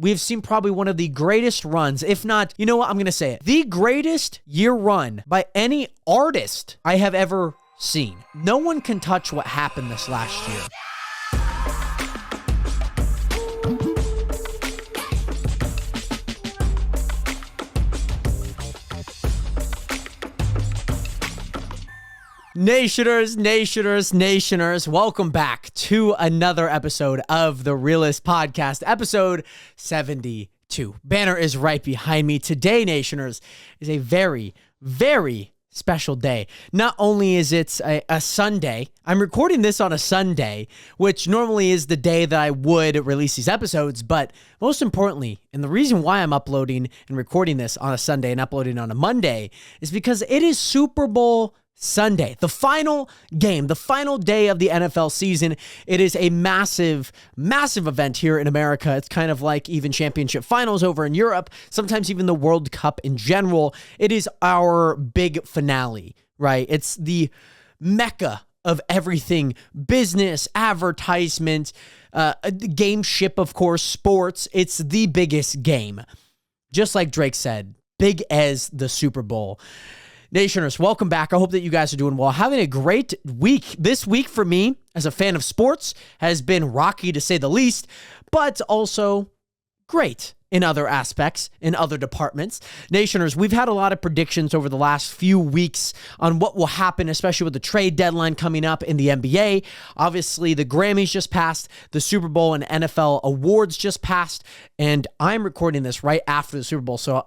we have seen probably one of the greatest runs, if not, you know what, I'm going to say it, the greatest year run by any artist I have ever seen. No one can touch what happened this last year. Nationers, welcome back to another episode of The Realest Podcast, episode 72. Banner is right behind me. Today, Nationers, is a very, very special day. Not only is it a Sunday, I'm recording this on a Sunday, which normally is the day that I would release these episodes, but most importantly, and the reason why I'm uploading and recording this on a Sunday and uploading on a Monday is because it is Super Bowl Sunday, the final game, the final day of the NFL season. It is a massive, massive event here in America. It's kind of like even championship finals over in Europe, sometimes even the World Cup in general. It is our big finale, right? It's the mecca of everything, business, advertisement, gameship, of course, sports. It's the biggest game. Just like Drake said, big as the Super Bowl. Nationers, welcome back. I hope that you guys are doing well. Having a great week. This week for me, as a fan of sports, has been rocky to say the least, but also great in other aspects, in other departments. Nationers, we've had a lot of predictions over the last few weeks on what will happen, especially with the trade deadline coming up in the NBA. Obviously, the Grammys just passed, the Super Bowl and NFL awards just passed, and I'm recording this right after the Super Bowl, so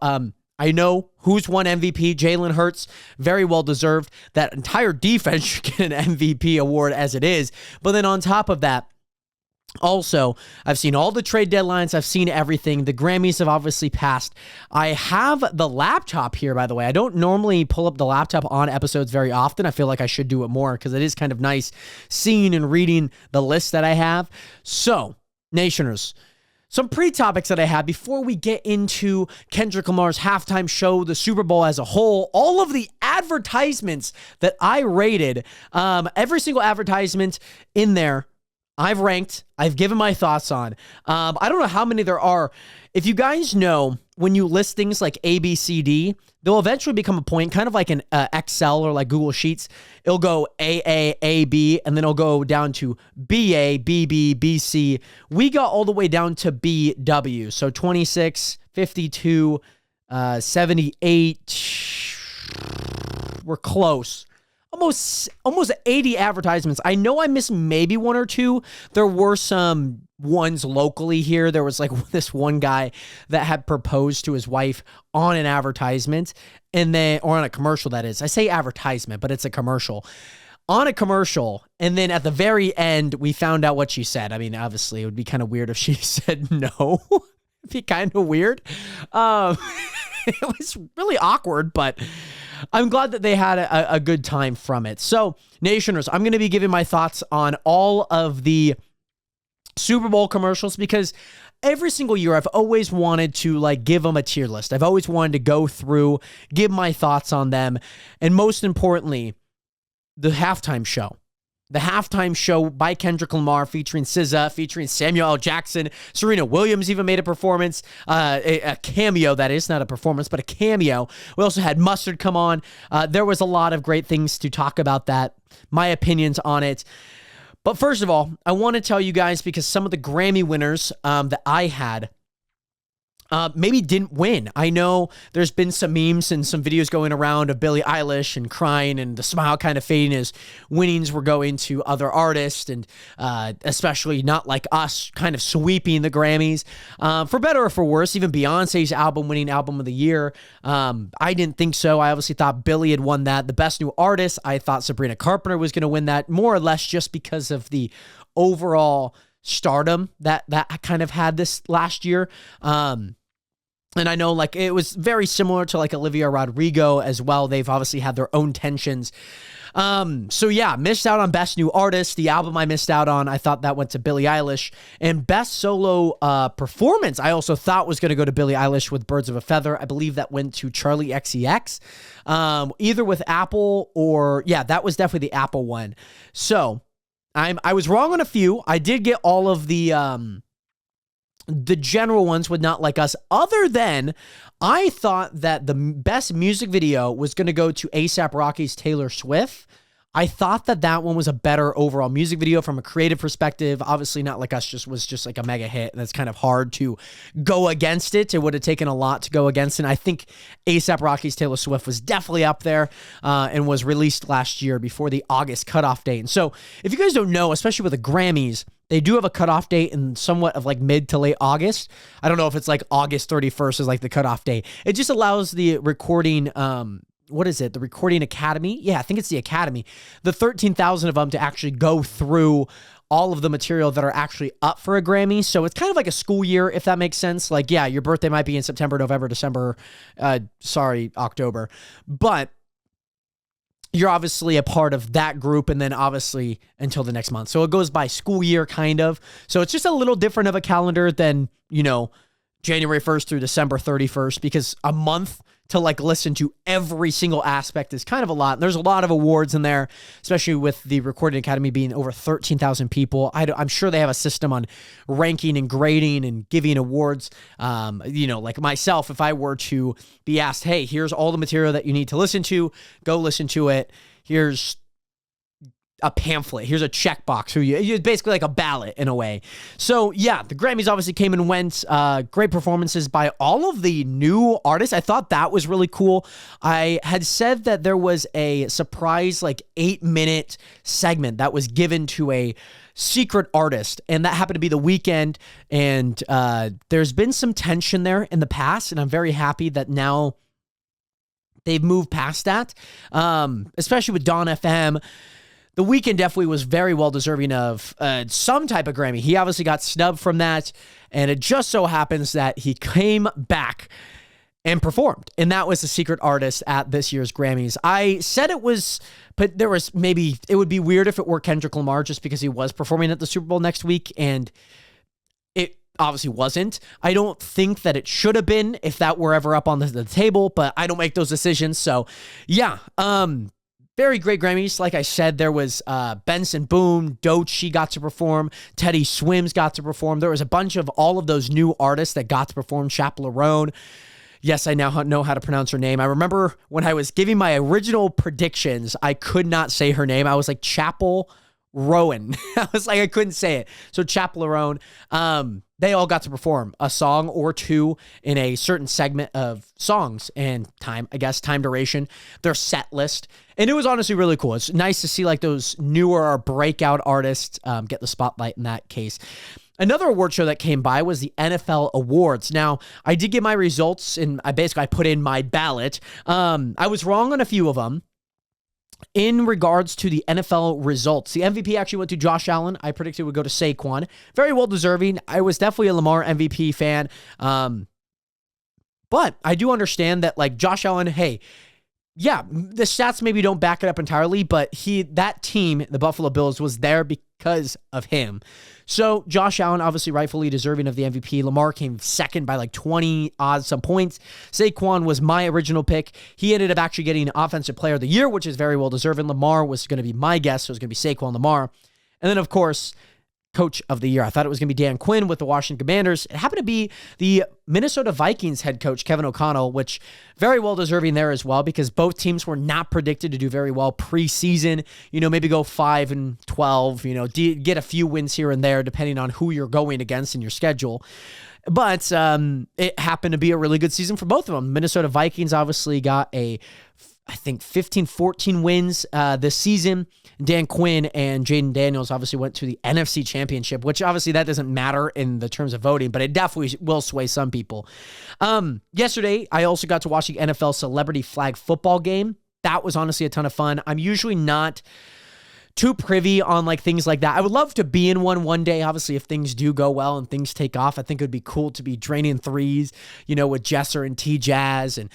I know who's won MVP. Jalen Hurts, very well deserved. That entire defense should get an MVP award as it is. But then on top of that, also, I've seen all the trade deadlines. I've seen everything. The Grammys have obviously passed. I have the laptop here, by the way. I don't normally pull up the laptop on episodes very often. I feel like I should do it more because it is kind of nice seeing and reading the list that I have. So, Nationers, some pre-topics that I have before we get into Kendrick Lamar's halftime show, the Super Bowl as a whole, all of the advertisements that I rated, every single advertisement in there, I've ranked, I've given my thoughts on. I don't know how many there are. If you guys know, when you list things like A, B, C, D, they'll eventually become a point, kind of like an Excel or like Google Sheets. It'll go A, B, and then it'll go down to BA, BB, BC. We got all the way down to BW. So 26, 52, 78. We're close. Almost 80 advertisements. I know I missed maybe one or two. There were some ones locally here. There was like this one guy that had proposed to his wife on an advertisement or on a commercial, that is. I say advertisement, but it's a commercial. On a commercial, and then at the very end, we found out what she said. I mean, obviously, it would be kind of weird if she said no. It'd be kind of weird. It was really awkward, but I'm glad that they had a good time from it. So, Nationers, I'm going to be giving my thoughts on all of the Super Bowl commercials because every single year I've always wanted to like give them a tier list. I've always wanted to go through, give my thoughts on them, and most importantly, the halftime show. The halftime show by Kendrick Lamar featuring SZA, featuring Samuel L. Jackson. Serena Williams even made a performance, a cameo, that is, not a performance, but a cameo. We also had Mustard come on. There was a lot of great things to talk about that, my opinions on it. But first of all, I want to tell you guys, because some of the Grammy winners that I had maybe didn't win. I know there's been some memes and some videos going around of Billie Eilish and crying and the smile kind of fading as winnings were going to other artists, and especially not like us kind of sweeping the Grammys. For better or for worse, even Beyonce's album winning album of the year. I didn't think so. I obviously thought Billie had won that. The best new artist, I thought Sabrina Carpenter was going to win that, more or less just because of the overall stardom that kind of had this last year. And I know like it was very similar to like Olivia Rodrigo as well. They've obviously had their own tensions. So yeah, missed out on Best New Artist. The album I missed out on, I thought that went to Billie Eilish. And Best Solo Performance, I also thought was going to go to Billie Eilish with Birds of a Feather. I believe that went to Charlie XCX, either with Apple or, yeah, that was definitely the Apple one. So I was wrong on a few. I did get all of the the general ones would not like us, other than I thought that the best music video was going to go to A$AP Rocky's Taylor Swift. I thought that that one was a better overall music video from a creative perspective. Obviously Not Like Us was just like a mega hit, and it's kind of hard to go against it. It would have taken a lot to go against it. And I think A$AP Rocky's Taylor Swift was definitely up there and was released last year before the August cutoff date. And so if you guys don't know, especially with the Grammys, they do have a cutoff date in somewhat of like mid to late August. I don't know if it's like August 31st is like the cutoff date. It just allows the recording, what is it? The Recording Academy? Yeah, I think it's the Academy. The 13,000 of them to actually go through all of the material that are actually up for a Grammy. So it's kind of like a school year, if that makes sense. Like, yeah, your birthday might be in September, November, December, October. But you're obviously a part of that group, and then obviously until the next month. So it goes by school year, kind of. So it's just a little different of a calendar than, January 1st through December 31st, because a month to like listen to every single aspect is kind of a lot. And there's a lot of awards in there, especially with the Recording Academy being over 13,000 people. I'm sure they have a system on ranking and grading and giving awards. Like myself, if I were to be asked, hey, here's all the material that you need to listen to, go listen to it. Here's a pamphlet. Here's a checkbox. It's basically like a ballot in a way. So yeah, the Grammys obviously came and went. Great performances by all of the new artists. I thought that was really cool. I had said that there was a surprise like 8-minute segment that was given to a secret artist, and that happened to be The Weeknd. And there's been some tension there in the past, and I'm very happy that now they've moved past that, especially with Dawn FM. The Weeknd definitely was very well deserving of some type of Grammy. He obviously got snubbed from that, and it just so happens that he came back and performed, and that was the secret artist at this year's Grammys. I said it was, but it would be weird if it were Kendrick Lamar, just because he was performing at the Super Bowl next week, and it obviously wasn't. I don't think that it should have been if that were ever up on the table, but I don't make those decisions. So yeah, very great Grammys. Like I said, there was Benson Boone, Dončić got to perform, Teddy Swims got to perform. There was a bunch of all of those new artists that got to perform. Chappell. Yes, I now know how to pronounce her name. I remember when I was giving my original predictions, I could not say her name. I was like, Chappell Rowan. I was like, I couldn't say it. So Chappell Rowan. They all got to perform a song or two in a certain segment of songs and time duration, their set list. And it was honestly really cool. It's nice to see like those newer or breakout artists get the spotlight in that case. Another award show that came by was the NFL Awards. Now, I did get my results, and I put in my ballot. I was wrong on a few of them. In regards to the NFL results, the MVP actually went to Josh Allen. I predicted it would go to Saquon. Very well deserving. I was definitely a Lamar MVP fan. But I do understand that like Josh Allen, hey, yeah, the stats maybe don't back it up entirely, but that team, the Buffalo Bills, was there because of him. So Josh Allen, obviously rightfully deserving of the MVP. Lamar came second by like 20 odd some points. Saquon was my original pick. He ended up actually getting Offensive Player of the Year, which is very well deserving. Lamar was going to be my guess, so it was going to be Saquon Lamar. And then, of course, Coach of the Year. I thought it was going to be Dan Quinn with the Washington Commanders. It happened to be the Minnesota Vikings head coach, Kevin O'Connell, which very well deserving there as well, because both teams were not predicted to do very well preseason. Maybe go 5-12, get a few wins here and there, depending on who you're going against in your schedule. But it happened to be a really good season for both of them. Minnesota Vikings obviously got I think 15-14 wins this season. Dan Quinn and Jaden Daniels obviously went to the NFC Championship, which obviously that doesn't matter in the terms of voting, but it definitely will sway some people. Yesterday, I also got to watch the NFL Celebrity Flag Football game. That was honestly a ton of fun. I'm usually not too privy on like things like that. I would love to be in one day. Obviously, if things do go well and things take off, I think it would be cool to be draining threes, with Jesser and T-Jazz, and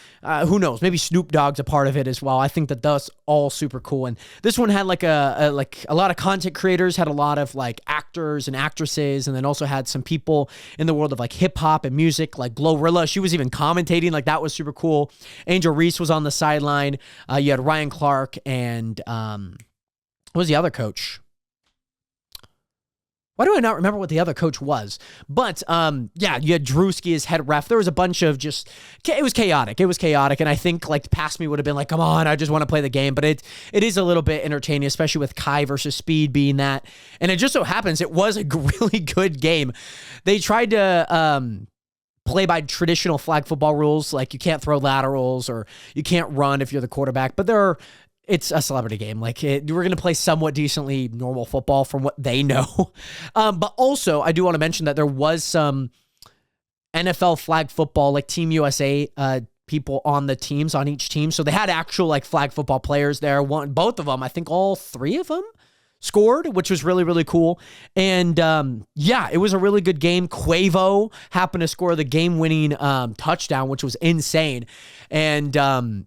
who knows, maybe Snoop Dogg's a part of it as well. I think that that's all super cool. And this one had like a lot of content creators, had a lot of like actors and actresses, and then also had some people in the world of like hip hop and music, like Glorilla. She was even commentating, like that was super cool. Angel Reese was on the sideline. You had Ryan Clark and what was the other coach? Why do I not remember what the other coach was? But yeah, you had Drewski as head ref. There was a bunch of it was chaotic. And I think like past me would have been like, come on, I just want to play the game. But it is a little bit entertaining, especially with Kai versus Speed being that. And it just so happens it was a really good game. They tried to play by traditional flag football rules, like you can't throw laterals or you can't run if you're the quarterback. But it's a celebrity game. Like we're going to play somewhat decently normal football from what they know. But also I do want to mention that there was some NFL flag football, like Team USA, people on the teams, on each team. So they had actual like flag football players there. Both of them, I think all three of them scored, which was really, really cool. And yeah, it was a really good game. Quavo happened to score the game-winning touchdown, which was insane. And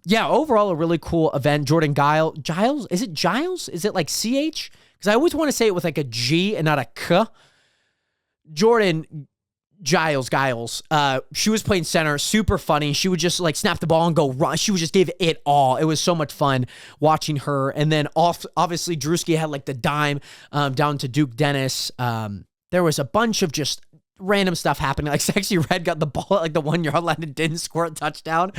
yeah, overall, a really cool event. Jordan Giles? Is it Giles? Is it like CH? Because I always want to say it with like a G and not a K. Jordan Giles. She was playing center, super funny. She would just like snap the ball and go run. She would just give it all. It was so much fun watching her. And then obviously Drewski had like the dime down to Duke Dennis. There was a bunch of just random stuff happening. Like Sexy Red got the ball at like the 1 yard line and didn't score a touchdown.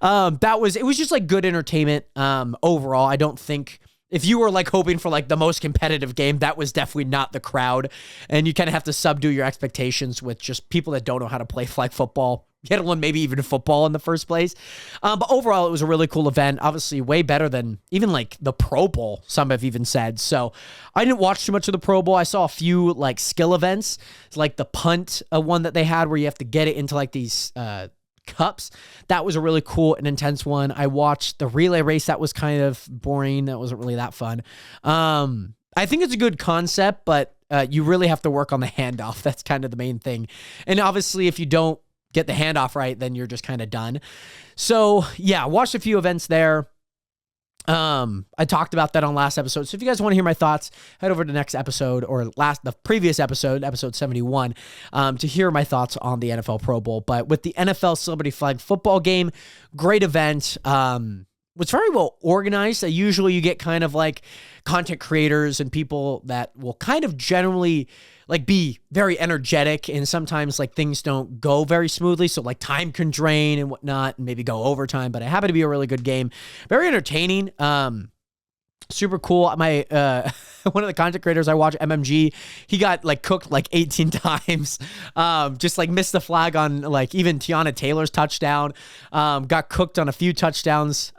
It was just like good entertainment overall. I don't think if you were like hoping for like the most competitive game, that was definitely not the crowd. And you kind of have to subdue your expectations with just people that don't know how to play flag football, let alone maybe even football in the first place. But overall, it was a really cool event. Obviously, way better than even like the Pro Bowl, some have even said. So I didn't watch too much of the Pro Bowl. I saw a few like skill events, like the punt one that they had where you have to get it into like these cups. That was a really cool and intense one. I watched the relay race. That was kind of boring. That wasn't really that fun. I think it's a good concept, but you really have to work on the handoff. That's kind of the main thing. And obviously, if you don't get the handoff right, then you're just kind of done. So yeah, watched a few events there. I talked about that on last episode. So if you guys want to hear my thoughts, head over to the next episode or the previous episode 71, to hear my thoughts on the NFL Pro Bowl. But with the NFL Celebrity Flag Football game, great event. Was very well organized. Usually you get kind of like content creators and people that will kind of generally like be very energetic, and sometimes like things don't go very smoothly. So like time can drain and whatnot and maybe go overtime, but it happened to be a really good game. Very entertaining. Super cool. My one of the content creators I watch, MMG, he got like cooked like 18 times. Just like missed the flag on like even Tiana Taylor's touchdown. Got cooked on a few touchdowns.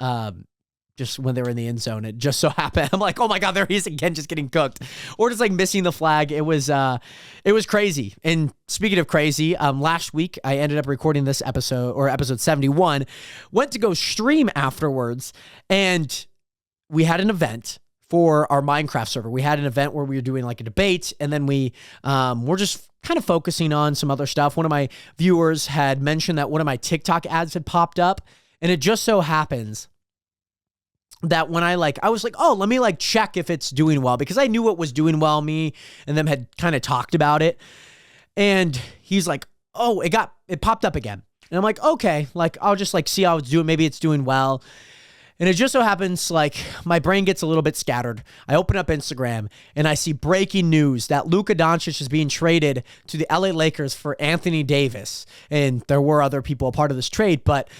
Just when they were in the end zone, it just so happened. I'm like, oh my God, there he is again, just getting cooked, or just like missing the flag. It was crazy. And speaking of crazy, last week I ended up recording this episode, or episode 71, went to go stream afterwards, and we had an event for our Minecraft server. We had an event where we were doing like a debate, and then we were just kind of focusing on some other stuff. One of my viewers had mentioned that one of my TikTok ads had popped up, and it just so happens that when I was like, oh, let me like check if it's doing well, because I knew it was doing well. Me and them had kind of talked about it. And he's like, oh, it popped up again. And I'm like, okay, like I'll just like see how it's doing. Maybe it's doing well. And it just so happens like my brain gets a little bit scattered. I open up Instagram and I see breaking news that Luka Dončić is being traded to the LA Lakers for Anthony Davis. And there were other people a part of this trade, but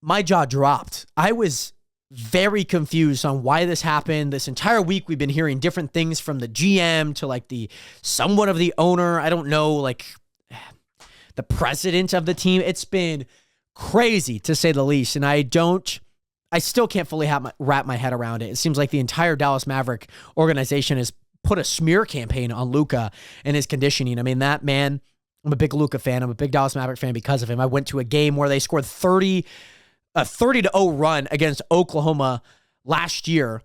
my jaw dropped. I was very confused on why this happened. This entire week, we've been hearing different things from the GM to like the somewhat of the owner. I don't know, like the president of the team. It's been crazy to say the least. And I still can't fully wrap my head around it. It seems like the entire Dallas Maverick organization has put a smear campaign on Luka and his conditioning. I mean, that man, I'm a big Luka fan. I'm a big Dallas Maverick fan because of him. I went to a game where they scored a 30-0 run against Oklahoma last year.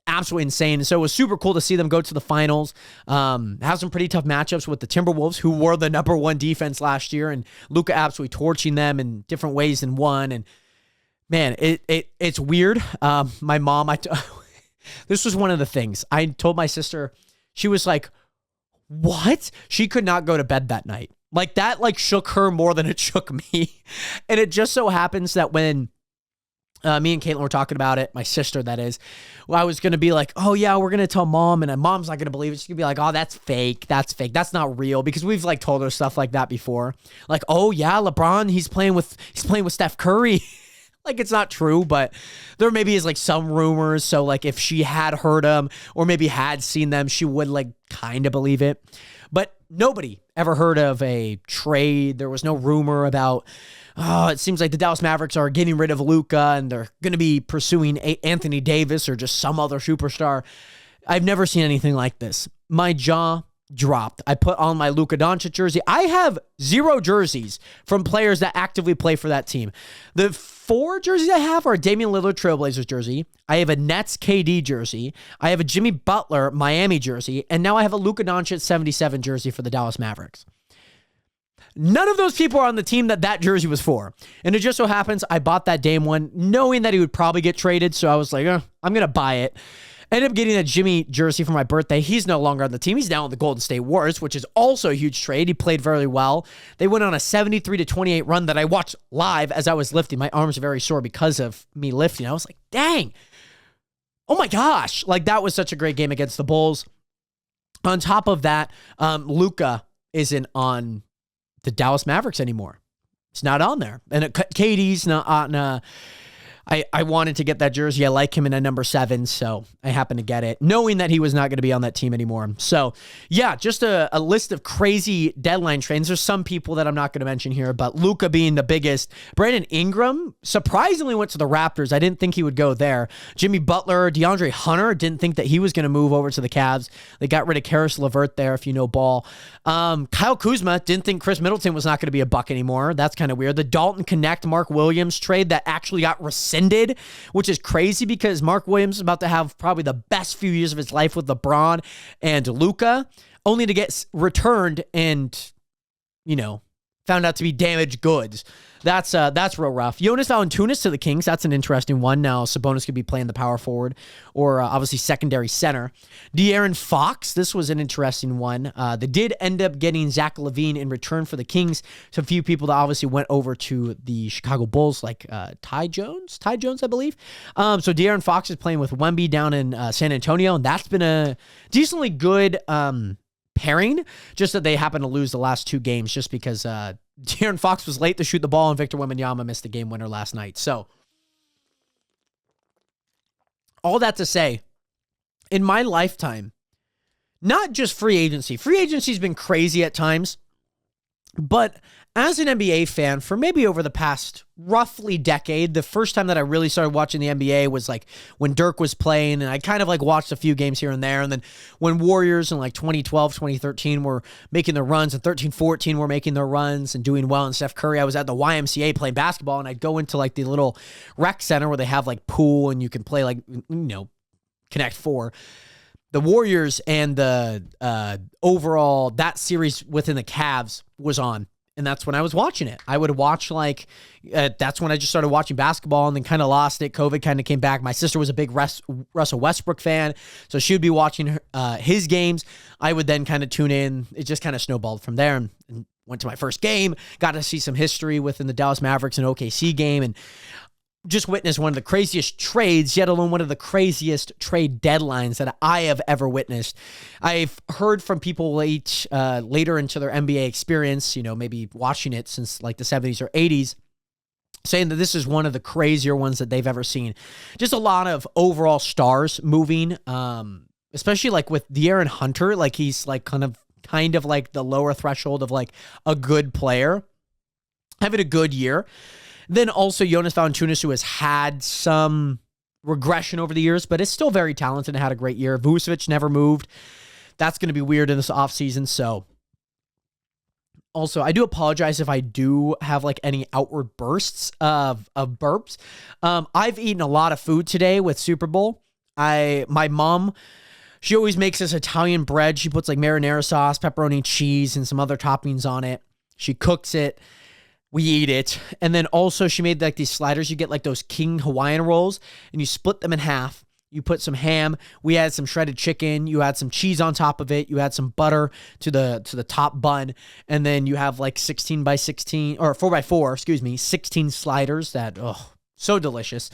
Absolutely insane. So it was super cool to see them go to the finals. Have some pretty tough matchups with the Timberwolves, who were the number one defense last year, and Luka absolutely torching them in different ways than one. And man, it's weird. My mom, this was one of the things I told my sister. She was like, what? She could not go to bed that night. Like that, like shook her more than it shook me. And it just so happens that when Me and Caitlin were talking about it. My sister, that is. Well, I was going to be like, oh, yeah, we're going to tell mom. And mom's not going to believe it. She's going to be like, oh, that's fake. That's fake. That's not real. Because we've like told her stuff like that before. Like, oh, yeah, LeBron, he's playing with Steph Curry. Like, it's not true, but there maybe is like some rumors. So like if she had heard them or maybe had seen them, she would like kind of believe it. But nobody ever heard of a trade. There was no rumor about, oh, it seems like the Dallas Mavericks are getting rid of Luka and they're going to be pursuing Anthony Davis or just some other superstar. I've never seen anything like this. My jaw dropped. I put on my Luka Dončić jersey. I have 0 jerseys from players that actively play for that team. The 4 jerseys I have are a Damian Lillard Trailblazers jersey. I have a Nets KD jersey. I have a Jimmy Butler Miami jersey. And now I have a Luka Dončić 77 jersey for the Dallas Mavericks. None of those people are on the team that jersey was for. And it just so happens I bought that Dame one knowing that he would probably get traded. So I was like, I'm going to buy it. Ended up getting a Jimmy jersey for my birthday. He's no longer on the team. He's now on the Golden State Warriors, which is also a huge trade. He played very well. They went on a 73-28 run that I watched live as I was lifting. My arms are very sore because of me lifting. I was like, dang. Oh my gosh. Like, that was such a great game against the Bulls. On top of that, Luka isn't on the Dallas Mavericks anymore. It's not on there. And KD's not on. I wanted to get that jersey. I like him in a number 7, so I happened to get it, knowing that he was not going to be on that team anymore. So, yeah, just a list of crazy deadline trades. There's some people that I'm not going to mention here, but Luka being the biggest. Brandon Ingram surprisingly went to the Raptors. I didn't think he would go there. Jimmy Butler, DeAndre Hunter, didn't think that he was going to move over to the Cavs. They got rid of Karis LeVert there, if you know ball. Kyle Kuzma, didn't think Chris Middleton was not going to be a Buck anymore. That's kind of weird. The Dalton Connect Mark Williams trade that actually got rescinded, which is crazy because Mark Williams is about to have probably the best few years of his life with LeBron and Luka, only to get returned and, found out to be damaged goods. That's real rough. Jonas Valanciunas to the Kings. That's an interesting one. Now Sabonis could be playing the power forward or obviously secondary center. De'Aaron Fox. This was an interesting one. They did end up getting Zach LaVine in return for the Kings. So a few people that obviously went over to the Chicago Bulls, like Ty Jones, I believe. So De'Aaron Fox is playing with Wemby down in San Antonio, and that's been a decently good pairing, just that they happened to lose the last 2 games just because De'Aaron Fox was late to shoot the ball and Victor Wembanyama missed the game winner last night. So all that to say, in my lifetime, not just free agency has been crazy at times, but as an NBA fan, for maybe over the past roughly decade, the first time that I really started watching the NBA was like when Dirk was playing, and I kind of like watched a few games here and there. And then when Warriors in like 2012, 2013 were making their runs, and 13, 14 were making their runs and doing well, and Steph Curry, I was at the YMCA playing basketball, and I'd go into like the little rec center where they have like pool and you can play like, Connect 4. The Warriors and the overall, that series within the Cavs was on. And that's when I was watching it. I would watch that's when I just started watching basketball and then kind of lost it. COVID kind of came back. My sister was a big Russell Westbrook fan, so she would be watching his games. I would then kind of tune in. It just kind of snowballed from there and went to my first game, got to see some history within the Dallas Mavericks and OKC game, and just witnessed one of the craziest trades, yet alone one of the craziest trade deadlines that I have ever witnessed. I've heard from people later into their NBA experience, maybe watching it since like the 70s or 80s, saying that this is one of the crazier ones that they've ever seen. Just a lot of overall stars moving, especially like with De'Aaron Hunter, like he's like kind of like the lower threshold of like a good player, having a good year. Then also Jonas Valanciunas, who has had some regression over the years, but is still very talented and had a great year. Vucevic never moved. That's going to be weird in this offseason. So also, I do apologize if I do have like any outward bursts of burps. I've eaten a lot of food today with Super Bowl. My mom, she always makes this Italian bread. She puts like marinara sauce, pepperoni, cheese, and some other toppings on it. She cooks it. We eat it. And then also she made like these sliders. You get like those King Hawaiian rolls and you split them in half. You put some ham. We had some shredded chicken. You add some cheese on top of it. You add some butter to the top bun. And then you have like 16 by 16 or 4 by 4, 16 sliders that, So delicious.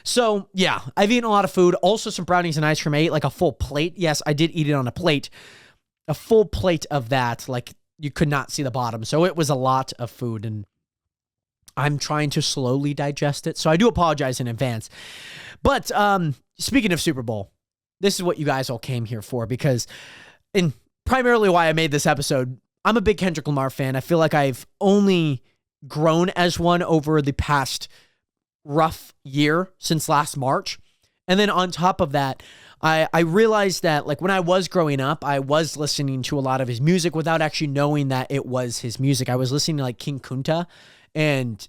So yeah, I've eaten a lot of food. Also some brownies and ice cream. I ate like a full plate. Yes, I did eat it on a plate. A full plate of that. Like you could not see the bottom. So it was a lot of food, and I'm trying to slowly digest it. So I do apologize in advance. But speaking of Super Bowl, this is what you guys all came here for, because, and primarily why I made this episode, I'm a big Kendrick Lamar fan. I feel like I've only grown as one over the past rough year since last March. And then on top of that, I realized that like when I was growing up, I was listening to a lot of his music without actually knowing that it was his music. I was listening to like King Kunta and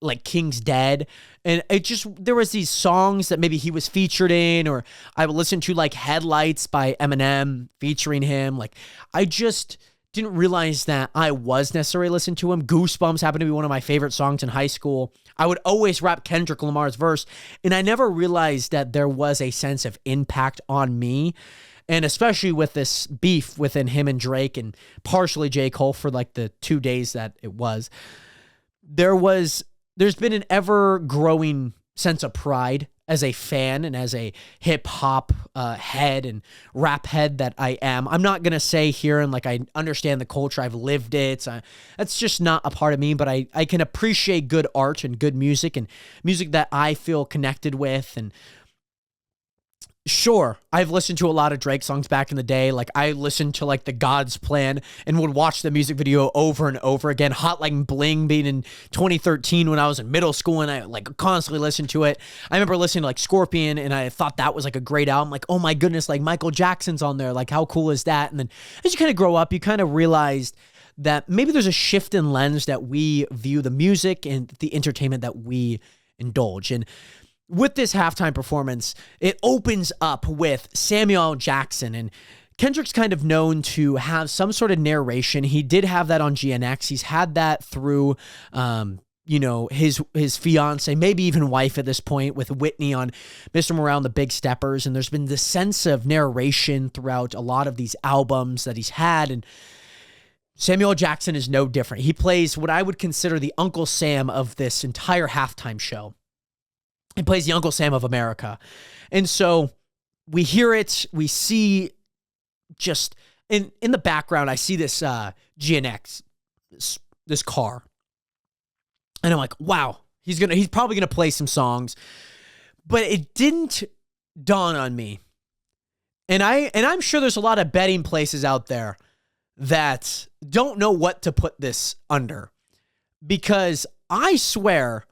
like King's Dead. And it just, there was these songs that maybe he was featured in, or I would listen to like Headlights by Eminem featuring him. Like I just didn't realize that I was necessarily listening to him. Goosebumps happened to be one of my favorite songs in high school. I would always rap Kendrick Lamar's verse, and I never realized that there was a sense of impact on me. And especially with this beef within him and Drake, and partially J. Cole for like the 2 days that it was, there's been an ever growing sense of pride as a fan and as a hip hop head and rap head that I am. I'm not going to say here and like I understand the culture. I've lived it. That's just not a part of me, but I can appreciate good art and good music and music that I feel connected with. And sure, I've listened to a lot of Drake songs back in the day. Like I listened to like the God's Plan and would watch the music video over and over again. Hotline Bling being in 2013 when I was in middle school, and I like constantly listened to it. I remember listening to like Scorpion, and I thought that was like a great album. Like, oh my goodness, like Michael Jackson's on there. Like how cool is that? And then as you kind of grow up, you kind of realized that maybe there's a shift in lens that we view the music and the entertainment that we indulge in. With this halftime performance, it opens up with Samuel L. Jackson, and Kendrick's kind of known to have some sort of narration. He did have that on GNX. He's had that through, his fiance, maybe even wife at this point, with Whitney on Mr. Morale and the Big Steppers. And there's been this sense of narration throughout a lot of these albums that he's had. And Samuel L. Jackson is no different. He plays what I would consider the Uncle Sam of this entire halftime show. He plays the Uncle Sam of America. And so we hear it, we see just in the background, I see this GNX, this car. And I'm like, wow, he's probably gonna play some songs. But it didn't dawn on me. And I'm sure there's a lot of betting places out there that don't know what to put this under. Because I swear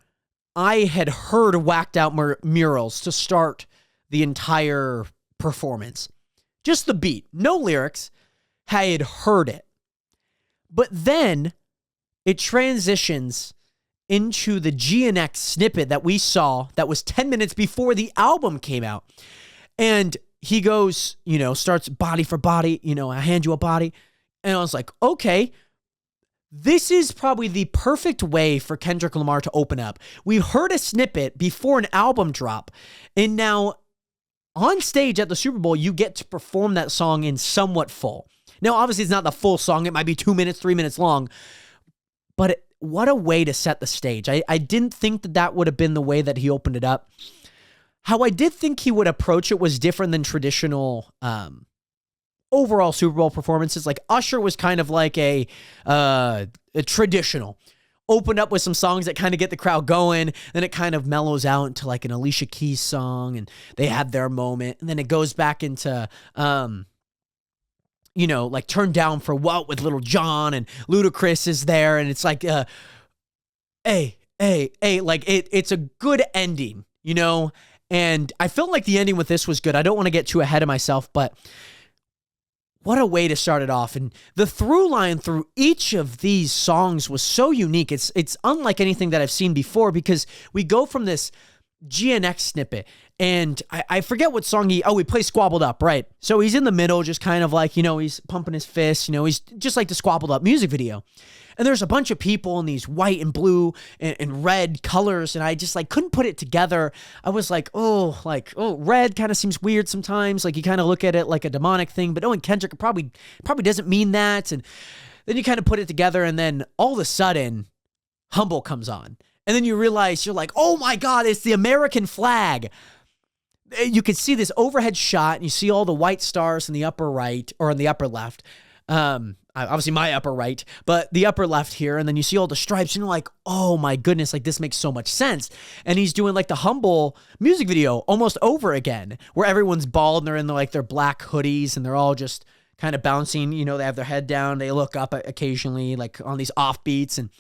I had heard Whacked Out Murals to start the entire performance. Just the beat, no lyrics. I had heard it. But then it transitions into the GNX snippet that we saw that was 10 minutes before the album came out. And he goes, starts body for body, I hand you a body. And I was like, okay, this is probably the perfect way for Kendrick Lamar to open up. We heard a snippet before an album drop, and now on stage at the Super Bowl, you get to perform that song in somewhat full. Now, obviously, it's not the full song. It might be 2 minutes, 3 minutes long, but what a way to set the stage. I didn't think that would have been the way that he opened it up. How I did think he would approach it was different than traditional overall Super Bowl performances. Like Usher was kind of like a traditional. Opened up with some songs that kind of get the crowd going, then it kind of mellows out into like an Alicia Keys song, and they had their moment, and then it goes back into like Turn Down for What with Little Jon, and Ludacris is there, and it's like like it's a good ending, and I felt like the ending with this was good. I don't want to get too ahead of myself, but what a way to start it off. And the through line through each of these songs was so unique. It's unlike anything that I've seen before, because we go from this GNX snippet, and I forget what song we play Squabbled Up, right? So he's in the middle, just kind of like, he's pumping his fists, he's just like the Squabbled Up music video. And there's a bunch of people in these white and blue and red colors, and I just like couldn't put it together. I was like, red kind of seems weird sometimes. Like you kind of look at it like a demonic thing, but knowing Kendrick probably doesn't mean that. And then you kind of put it together, and then all of a sudden, Humble comes on. And then you realize, you're like, oh my God, it's the American flag. You can see this overhead shot, and you see all the white stars in the upper right, or in the upper left. Obviously my upper right, but the upper left here. And then you see all the stripes, and you're like, oh my goodness, like this makes so much sense. And he's doing like the Humble music video almost over again, where everyone's bald and they're in their black hoodies, and they're all just kind of bouncing, they have their head down. They look up occasionally, like on these off beats, and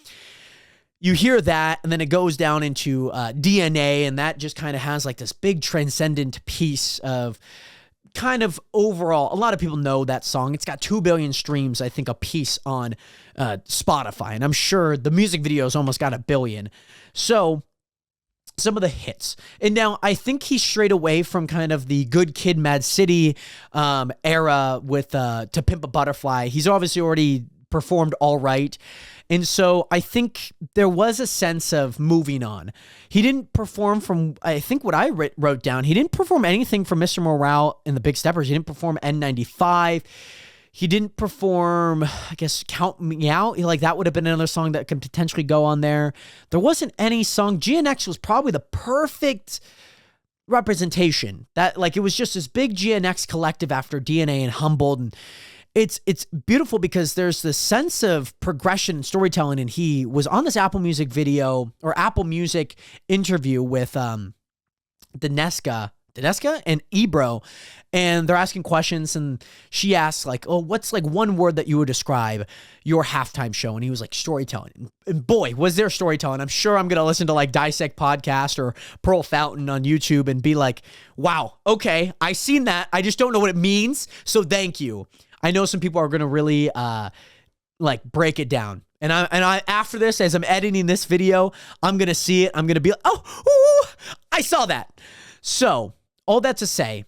you hear that, and then it goes down into DNA, and that just kind of has like this big transcendent piece of kind of overall. A lot of people know that song. It's got 2 billion streams, I think, a piece on Spotify, and I'm sure the music video's almost got 1 billion. So some of the hits. And now I think he's strayed away from kind of the Good Kid, Mad City era with To Pimp a Butterfly. He's obviously already performed all right. And so I think there was a sense of moving on. He didn't perform from, I think what I wrote down, he didn't perform anything from Mr. Morale and the Big Steppers. He didn't perform N95. He didn't perform, I guess, Count Me Out. Like, that would have been another song that could potentially go on there. There wasn't any song. GNX was probably the perfect representation. That, like, it was just this big GNX collective after DNA and Humbled, and it's beautiful because there's this sense of progression and storytelling, and he was on this Apple Music video or Apple Music interview with Daneska and Ebro, and they're asking questions, and she asks like, oh, what's like one word that you would describe your halftime show? And he was like, storytelling. And boy, was there storytelling. I'm sure I'm going to listen to like Dissect Podcast or Pearl Fountain on YouTube and be like, wow, okay, I seen that. I just don't know what it means. So thank you. I know some people are going to really like break it down. And I after this, as I'm editing this video, I'm going to see it. I'm going to be like, oh, ooh, I saw that. So all that to say,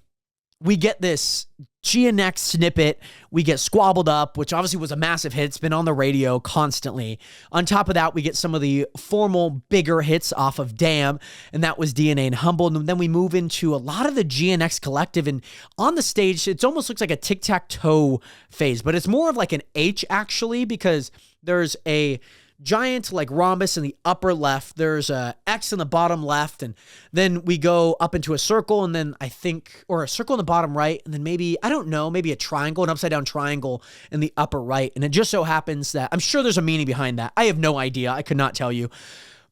we get this GNX snippet. We get Squabbled Up, which obviously was a massive hit. It's been on the radio constantly. On top of that, we get some of the formal bigger hits off of Damn, and that was DNA and Humble. And then we move into a lot of the GNX collective, and on the stage, it almost looks like a tic-tac-toe phase, but it's more of like an H actually, because there's a giant like rhombus in the upper left, there's a X in the bottom left, and then we go up into a circle, and then I think, or a circle in the bottom right, and then maybe, I don't know, maybe a triangle, an upside down triangle in the upper right. And it just so happens that, I'm sure there's a meaning behind that. I have no idea. I could not tell you.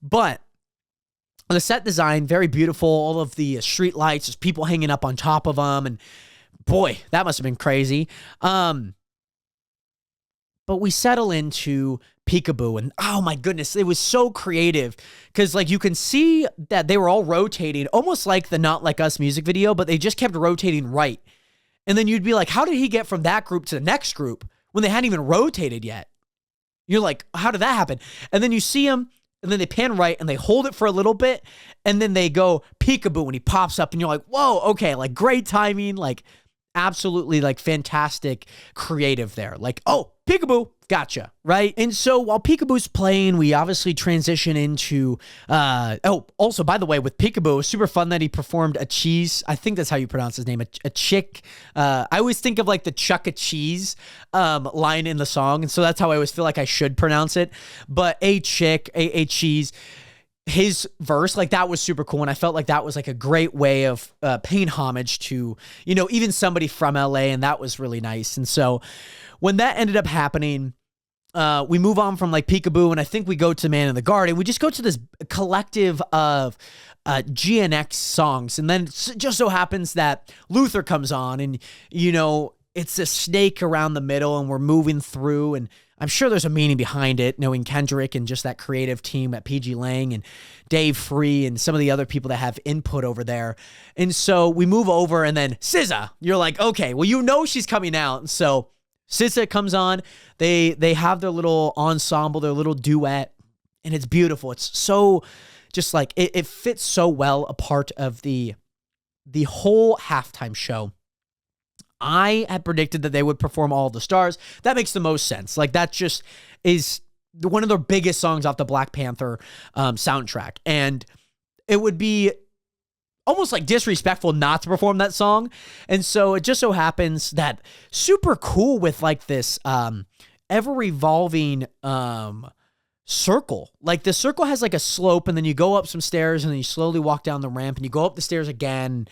But the set design, very beautiful. All of the street lights, there's people hanging up on top of them, and boy, that must have been crazy. But we settle into Peekaboo, and oh my goodness, it was so creative, because like you can see that they were all rotating, almost like the Not Like Us music video, but they just kept rotating right. And then you'd be like, how did he get from that group to the next group when they hadn't even rotated yet? You're like, how did that happen? And then you see him, and then they pan right, and they hold it for a little bit, and then they go Peekaboo, and he pops up, and you're like, whoa, okay, like great timing, like absolutely like fantastic creative there. Like, oh, Peekaboo, gotcha, right? And so while Peekaboo's playing, we obviously transition into, also, by the way, with Peekaboo, it was super fun that he performed a cheese. I think that's how you pronounce his name, a chick. I always think of like the Chuck E. Cheese line in the song, and so that's how I always feel like I should pronounce it. But a chick, a cheese. His verse, like that was super cool. And I felt like that was like a great way of paying homage to, even somebody from LA. And that was really nice. And so when that ended up happening, we move on from like Peekaboo, and I think we go to Man in the Garden. We just go to this collective of GNX songs. And then it just so happens that Luther comes on, and, it's a snake around the middle, and we're moving through, and I'm sure there's a meaning behind it, knowing Kendrick and just that creative team at PG Lang and Dave Free and some of the other people that have input over there. And so we move over, and then SZA, you're like, okay, well, she's coming out. And so SZA comes on, they have their little ensemble, their little duet, and it's beautiful. It's so just like, it fits so well a part of the whole halftime show. I had predicted that they would perform All the Stars. That makes the most sense. Like, that just is one of the biggest songs off the Black Panther soundtrack. And it would be almost like disrespectful not to perform that song. And so it just so happens that super cool with like this ever-evolving circle. Like the circle has like a slope, and then you go up some stairs, and then you slowly walk down the ramp, and you go up the stairs again.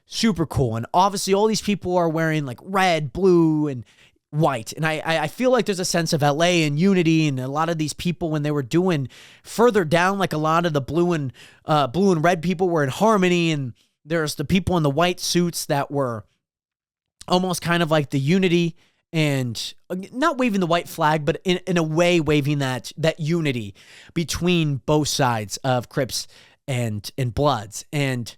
Super cool. And obviously all these people are wearing like red, blue, and white. And I feel like there's a sense of LA and unity, and a lot of these people, when they were doing further down, like a lot of the blue and red people were in harmony, and there's the people in the white suits that were almost kind of like the unity, and not waving the white flag, but in a way waving that unity between both sides of Crips and Bloods. And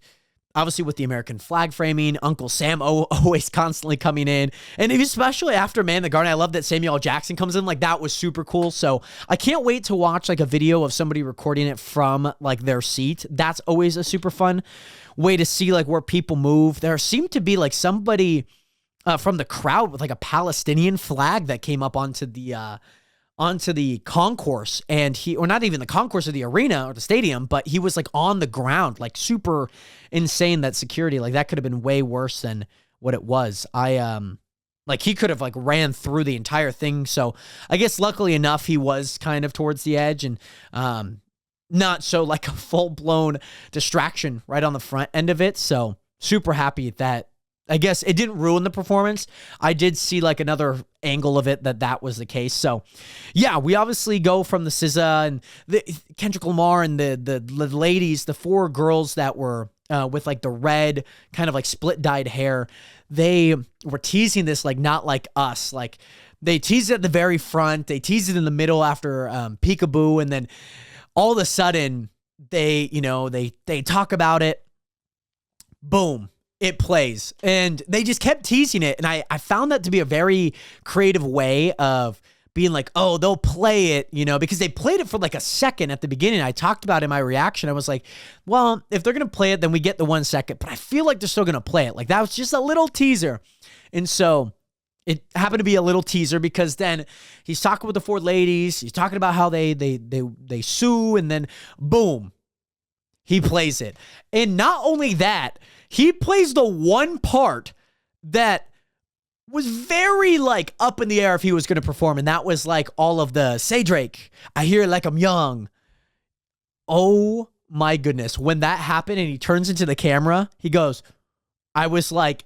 obviously with the American flag framing, Uncle Sam always constantly coming in. And especially after Man in the Garden, I love that Samuel L. Jackson comes in. Like, that was super cool. So I can't wait to watch like a video of somebody recording it from like their seat. That's always a super fun way to see like where people move. There seemed to be like somebody from the crowd with like a Palestinian flag that came up onto the concourse, and or not even the concourse of the arena or the stadium, but he was like on the ground, like super insane. That security, like that could have been way worse than what it was. Like he could have like ran through the entire thing. So I guess luckily enough, he was kind of towards the edge, and not so like a full blown distraction right on the front end of it. So super happy that, I guess it didn't ruin the performance. I did see like another angle of it that was the case. So yeah, we obviously go from the SZA and the Kendrick Lamar and the ladies, the four girls that were with like the red kind of like split dyed hair. They were teasing this like not like us. Like they teased it at the very front. They teased it in the middle after Peekaboo. And then all of a sudden they talk about it. Boom. It plays, and they just kept teasing it. And I found that to be a very creative way of being like, oh, they'll play it, because they played it for like a second at the beginning. I talked about in my reaction. I was like, well, if they're going to play it, then we get the 1 second, but I feel like they're still going to play it. Like that was just a little teaser. And so it happened to be a little teaser because then he's talking with the four ladies. He's talking about how they sue, and then boom, he plays it. And not only that, he plays the one part that was very like up in the air if he was going to perform. And that was like all of the "Say Drake, I hear it like I'm young." Oh my goodness. When that happened and he turns into the camera, he goes, I was like,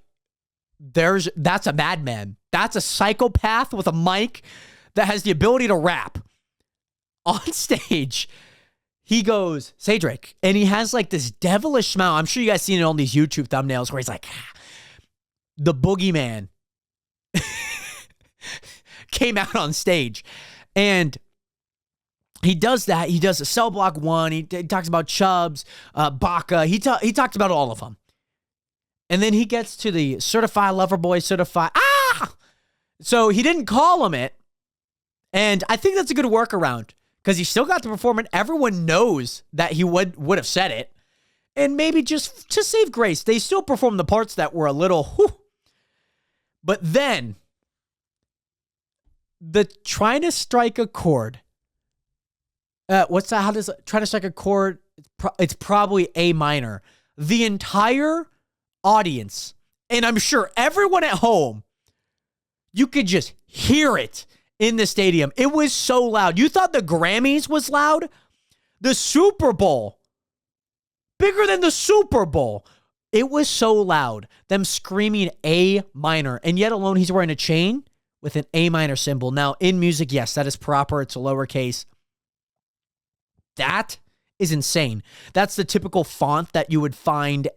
that's a madman. That's a psychopath with a mic that has the ability to rap on stage. He goes, "Say Drake," and he has like this devilish smile. I'm sure you guys seen it on these YouTube thumbnails where he's like, the boogeyman came out on stage. And he does that. He does a Cell Block 1. He talks about Chubbs, Baca. He talked about all of them. And then he gets to the Certified Lover Boy, Certified. So he didn't call him it. And I think that's a good workaround, because he still got to perform it. Everyone knows that he would have said it. And maybe just to save grace, they still performed the parts that were a little whew. But then, the trying to strike a chord. What's that? How does trying to strike a chord? It's probably A minor. The entire audience, and I'm sure everyone at home, you could just hear it in the stadium. It was so loud. You thought the Grammys was loud? The Super Bowl. Bigger than the Super Bowl. It was so loud. Them screaming A minor. And yet alone, he's wearing a chain with an A minor symbol. Now, in music, yes, that is proper. It's a lowercase. That is insane. That's the typical font that you would find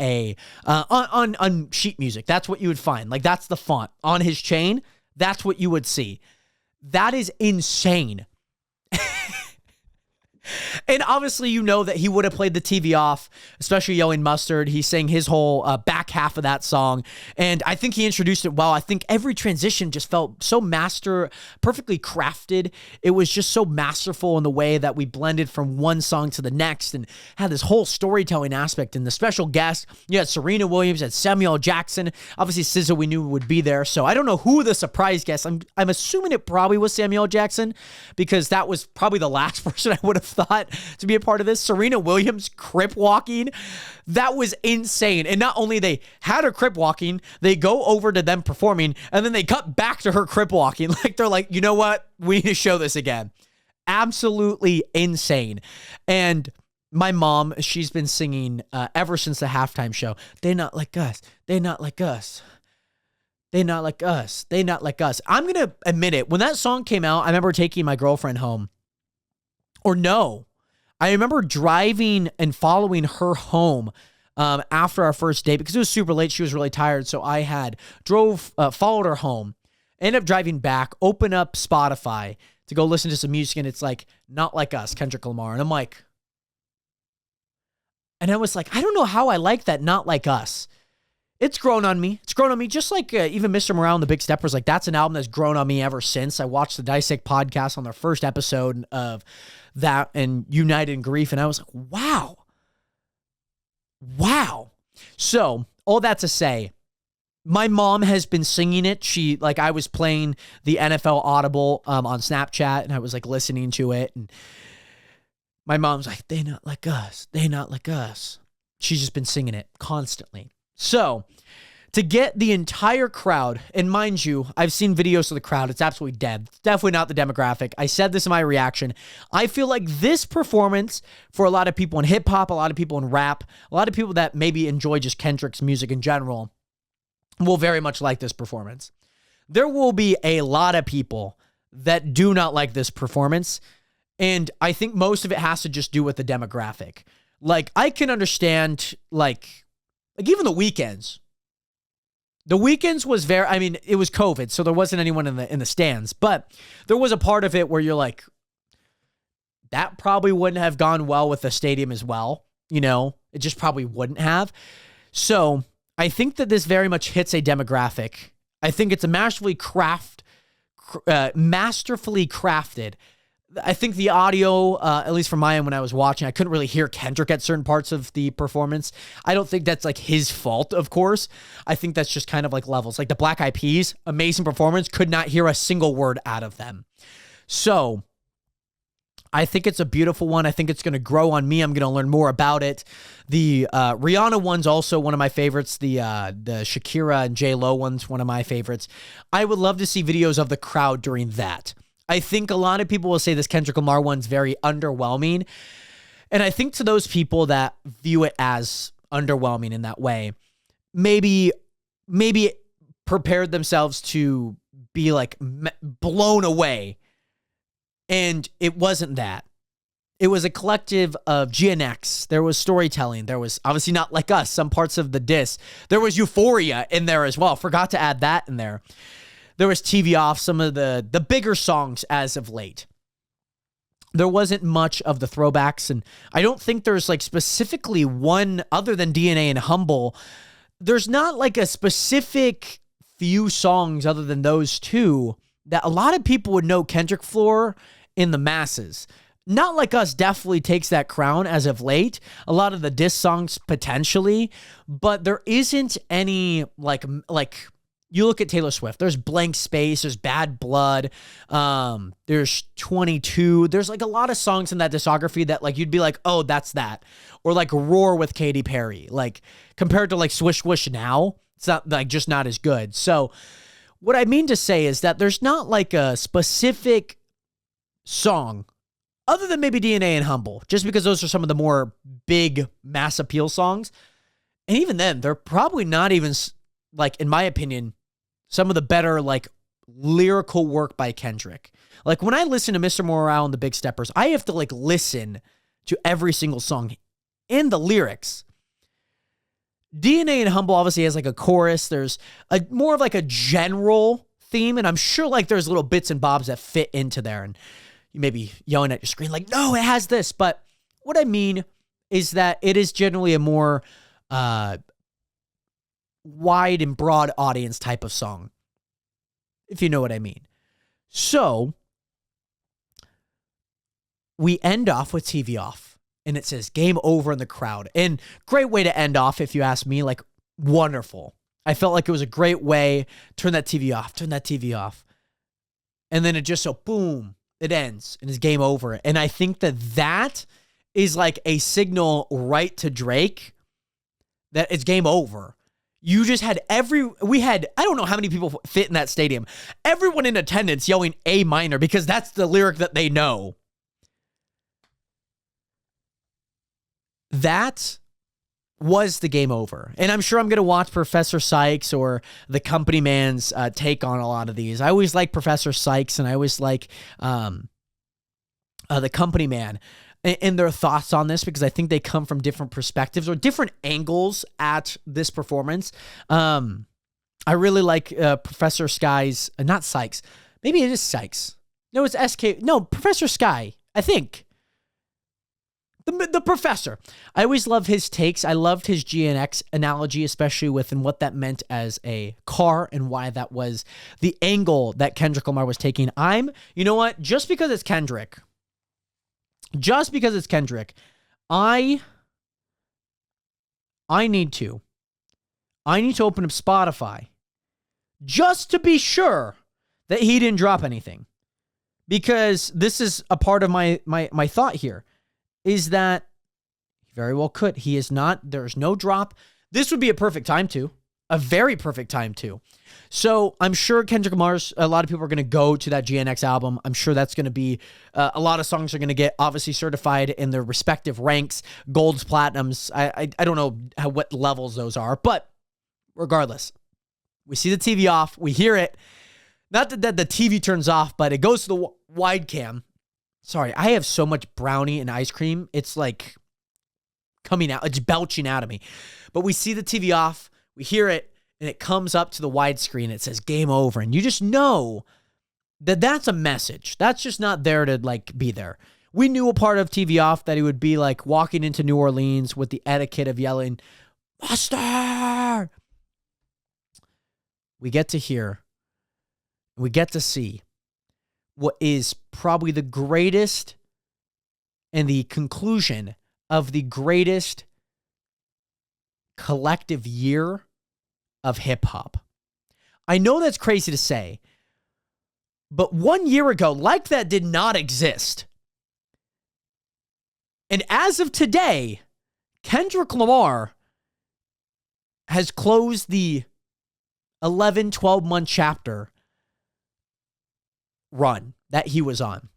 on sheet music. That's what you would find. Like, that's the font. On his chain, that's what you would see. That is insane. And obviously, you know that he would have played the TV off, especially yelling mustard. He sang his whole back half of that song. And I think he introduced it well. I think every transition just felt so perfectly crafted. It was just so masterful in the way that we blended from one song to the next and had this whole storytelling aspect. And the special guest, you had Serena Williams, you had Samuel L. Jackson. Obviously, SZA we knew would be there. So I don't know who the surprise guest. I'm assuming it probably was Samuel L. Jackson, because that was probably the last person I would have thought to be a part of this. Serena Williams crip walking. That was insane. And not only they had her crip walking, they go over to them performing, and then they cut back to her crip walking. Like, they're like, you know what? We need to show this again. absolutely insane. And my mom, she's been singing ever since the halftime show. They not like us. They not like us. They not like us. They not like us. I'm going to admit it. When that song came out, I remember taking my girlfriend home. Or no, I remember driving and following her home after our first date because it was super late. She was really tired. So I had followed her home, ended up driving back, open up Spotify to go listen to some music. And it's like, Not Like Us, Kendrick Lamar. And I'm like, and I was like, I don't know how I like that Not Like Us. It's grown on me. It's grown on me. Just like even Mr. Morale and the Big Steppers, like that's an album that's grown on me ever since. I watched the Dissect podcast on their first episode of that and United in Grief. And I was like, wow. So all that to say, my mom has been singing it. I was playing the NFL Audible on Snapchat and I was like listening to it. And my mom's like, they not like us. They not like us. She's just been singing it constantly. So to get the entire crowd, and mind you, I've seen videos of the crowd. It's absolutely dead. It's definitely not the demographic. I said this in my reaction. I feel like this performance for a lot of people in hip hop, a lot of people in rap, a lot of people that maybe enjoy just Kendrick's music in general will very much like this performance. There will be a lot of people that do not like this performance. And I think most of it has to just do with the demographic. Like I can understand like even the Weeknd's. The Weeknd's was it was COVID, so there wasn't anyone in the stands, but there was a part of it where you're like, that probably wouldn't have gone well with the stadium as well. It just probably wouldn't have. So I think that this very much hits a demographic. I think it's a masterfully crafted. I think the audio, at least from my end when I was watching, I couldn't really hear Kendrick at certain parts of the performance. I don't think that's like his fault, of course. I think that's just kind of like levels. Like the Black Eyed Peas, amazing performance, could not hear a single word out of them. So I think it's a beautiful one. I think it's going to grow on me. I'm going to learn more about it. The Rihanna one's also one of my favorites. The Shakira and J-Lo one's one of my favorites. I would love to see videos of the crowd during that. I think a lot of people will say this Kendrick Lamar one's very underwhelming. And I think to those people that view it as underwhelming in that way, maybe prepared themselves to be like blown away. And it wasn't that. It was a collective of GNX. There was storytelling. There was obviously Not Like Us, some parts of the diss. There was Euphoria in there as well. Forgot to add that in there. There was TV Off, some of the bigger songs as of late. There wasn't much of the throwbacks, and I don't think there's like specifically one other than DNA and Humble. There's not like a specific few songs other than those two that a lot of people would know Kendrick for in the masses. Not Like Us definitely takes that crown as of late. A lot of the diss songs potentially, but there isn't any like you look at Taylor Swift, there's Blank Space, there's Bad Blood, there's 22. There's like a lot of songs in that discography that like you'd be like, oh, that's that. Or like Roar with Katy Perry. Like compared to like Swish Swish Now, it's not like just not as good. So what I mean to say is that there's not like a specific song other than maybe DNA and Humble, just because those are some of the more big mass appeal songs. And even then, they're probably not even like, in my opinion, some of the better, like, lyrical work by Kendrick. Like, when I listen to Mr. Morale and the Big Steppers, I have to, like, listen to every single song and the lyrics. DNA and Humble obviously has, like, a chorus. There's more of, like, a general theme, and I'm sure, like, there's little bits and bobs that fit into there, and you may be yelling at your screen, like, no, it has this. But what I mean is that it is generally a more wide and broad audience type of song, if you know what I mean. So we end off with TV Off, and it says game over in the crowd. And great way to end off, if you ask me, like wonderful. I felt like it was a great way. Turn that TV off. And then it just so boom, it ends and it's game over. And I think that is like a signal right to Drake that it's game over. You just had I don't know how many people fit in that stadium. Everyone in attendance yelling A minor because that's the lyric that they know. that was the game over. And I'm sure I'm going to watch Professor Sykes or the Company Man's take on a lot of these. I always like Professor Sykes, and I always like the Company Man and their thoughts on this, because I think they come from different perspectives or different angles at this performance. I really like Professor Sky's, not Sykes. Maybe it is Sykes. No, it's SK. No, Professor Sky, I think. The professor. I always love his takes. I loved his GNX analogy, especially with and what that meant as a car and why that was the angle that Kendrick Lamar was taking. You know what? Just because it's Kendrick, I need to open up Spotify just to be sure that he didn't drop anything. Because this is a part of my thought here. Is that he very well could. He is not. There's no drop. This would be a perfect time to. A very perfect time to. So I'm sure Kendrick Lamar's, a lot of people are going to go to that GNX album. I'm sure that's going to be, a lot of songs are going to get obviously certified in their respective ranks, golds, platinums. I don't know what levels those are, but regardless, we see the TV off. We hear it. Not that the TV turns off, but it goes to the wide cam. Sorry, I have so much brownie and ice cream. It's like coming out. It's belching out of me. But we see the TV off. We hear it. And it comes up to the widescreen. It says game over. And you just know that that's a message. That's just not there to like be there. We knew a part of TV off that he would be like walking into New Orleans with the etiquette of yelling, "Master!" We get to hear. We get to see what is probably the greatest and the conclusion of the greatest collective year of hip hop. I know that's crazy to say, but 1 year ago, like that did not exist. And as of today, Kendrick Lamar has closed the 11, 12-month chapter run that he was on.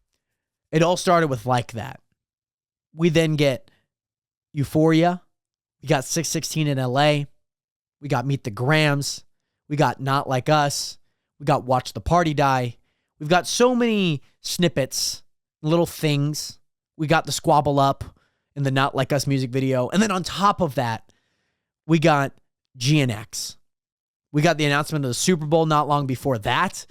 It all started with Like That. We then get Euphoria. We got 616 in LA. We got Meet the Grams. We got Not Like Us. We got Watch the Party Die. We've got so many snippets, little things. We got the Squabble Up in the Not Like Us music video. And then on top of that, we got GNX. We got the announcement of the Super Bowl not long before that.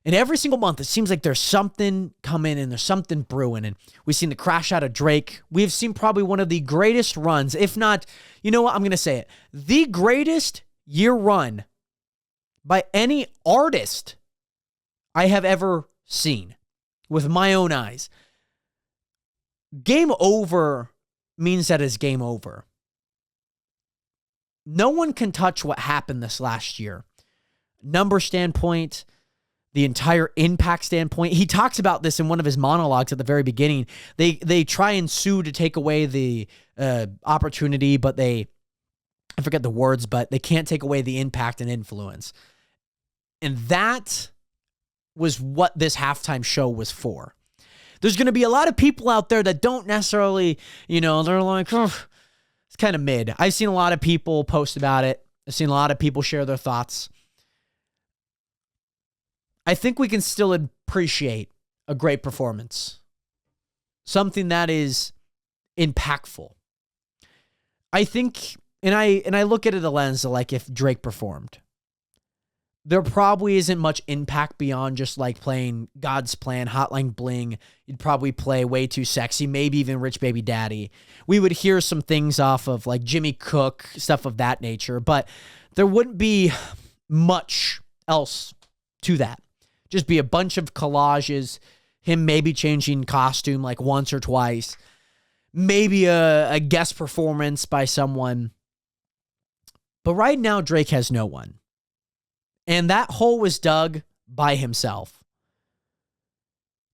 And every single month, it seems like there's something coming and there's something brewing. And we've seen the crash out of Drake. We've seen probably one of the greatest runs, if not, you know what, I'm going to say it, the greatest year run by any artist I have ever seen with my own eyes. Game over means that it's game over. No one can touch what happened this last year. Number standpoint, the entire impact standpoint. He talks about this in one of his monologues at the very beginning. They try and sue to take away the opportunity, but I forget the words, but they can't take away the impact and influence. And that was what this halftime show was for. There's going to be a lot of people out there that don't necessarily, they're like, oh, it's kind of mid. I've seen a lot of people post about it. I've seen a lot of people share their thoughts. I think we can still appreciate a great performance. Something that is impactful. I think, and I look at it a lens of like if Drake performed, there probably isn't much impact beyond just like playing God's Plan, Hotline Bling. You'd probably play Way Too Sexy, maybe even Rich Baby Daddy. We would hear some things off of like Jimmy Cook, stuff of that nature, but there wouldn't be much else to that. Just be a bunch of collages, him maybe changing costume like once or twice, maybe a guest performance by someone. But right now, Drake has no one. And that hole was dug by himself.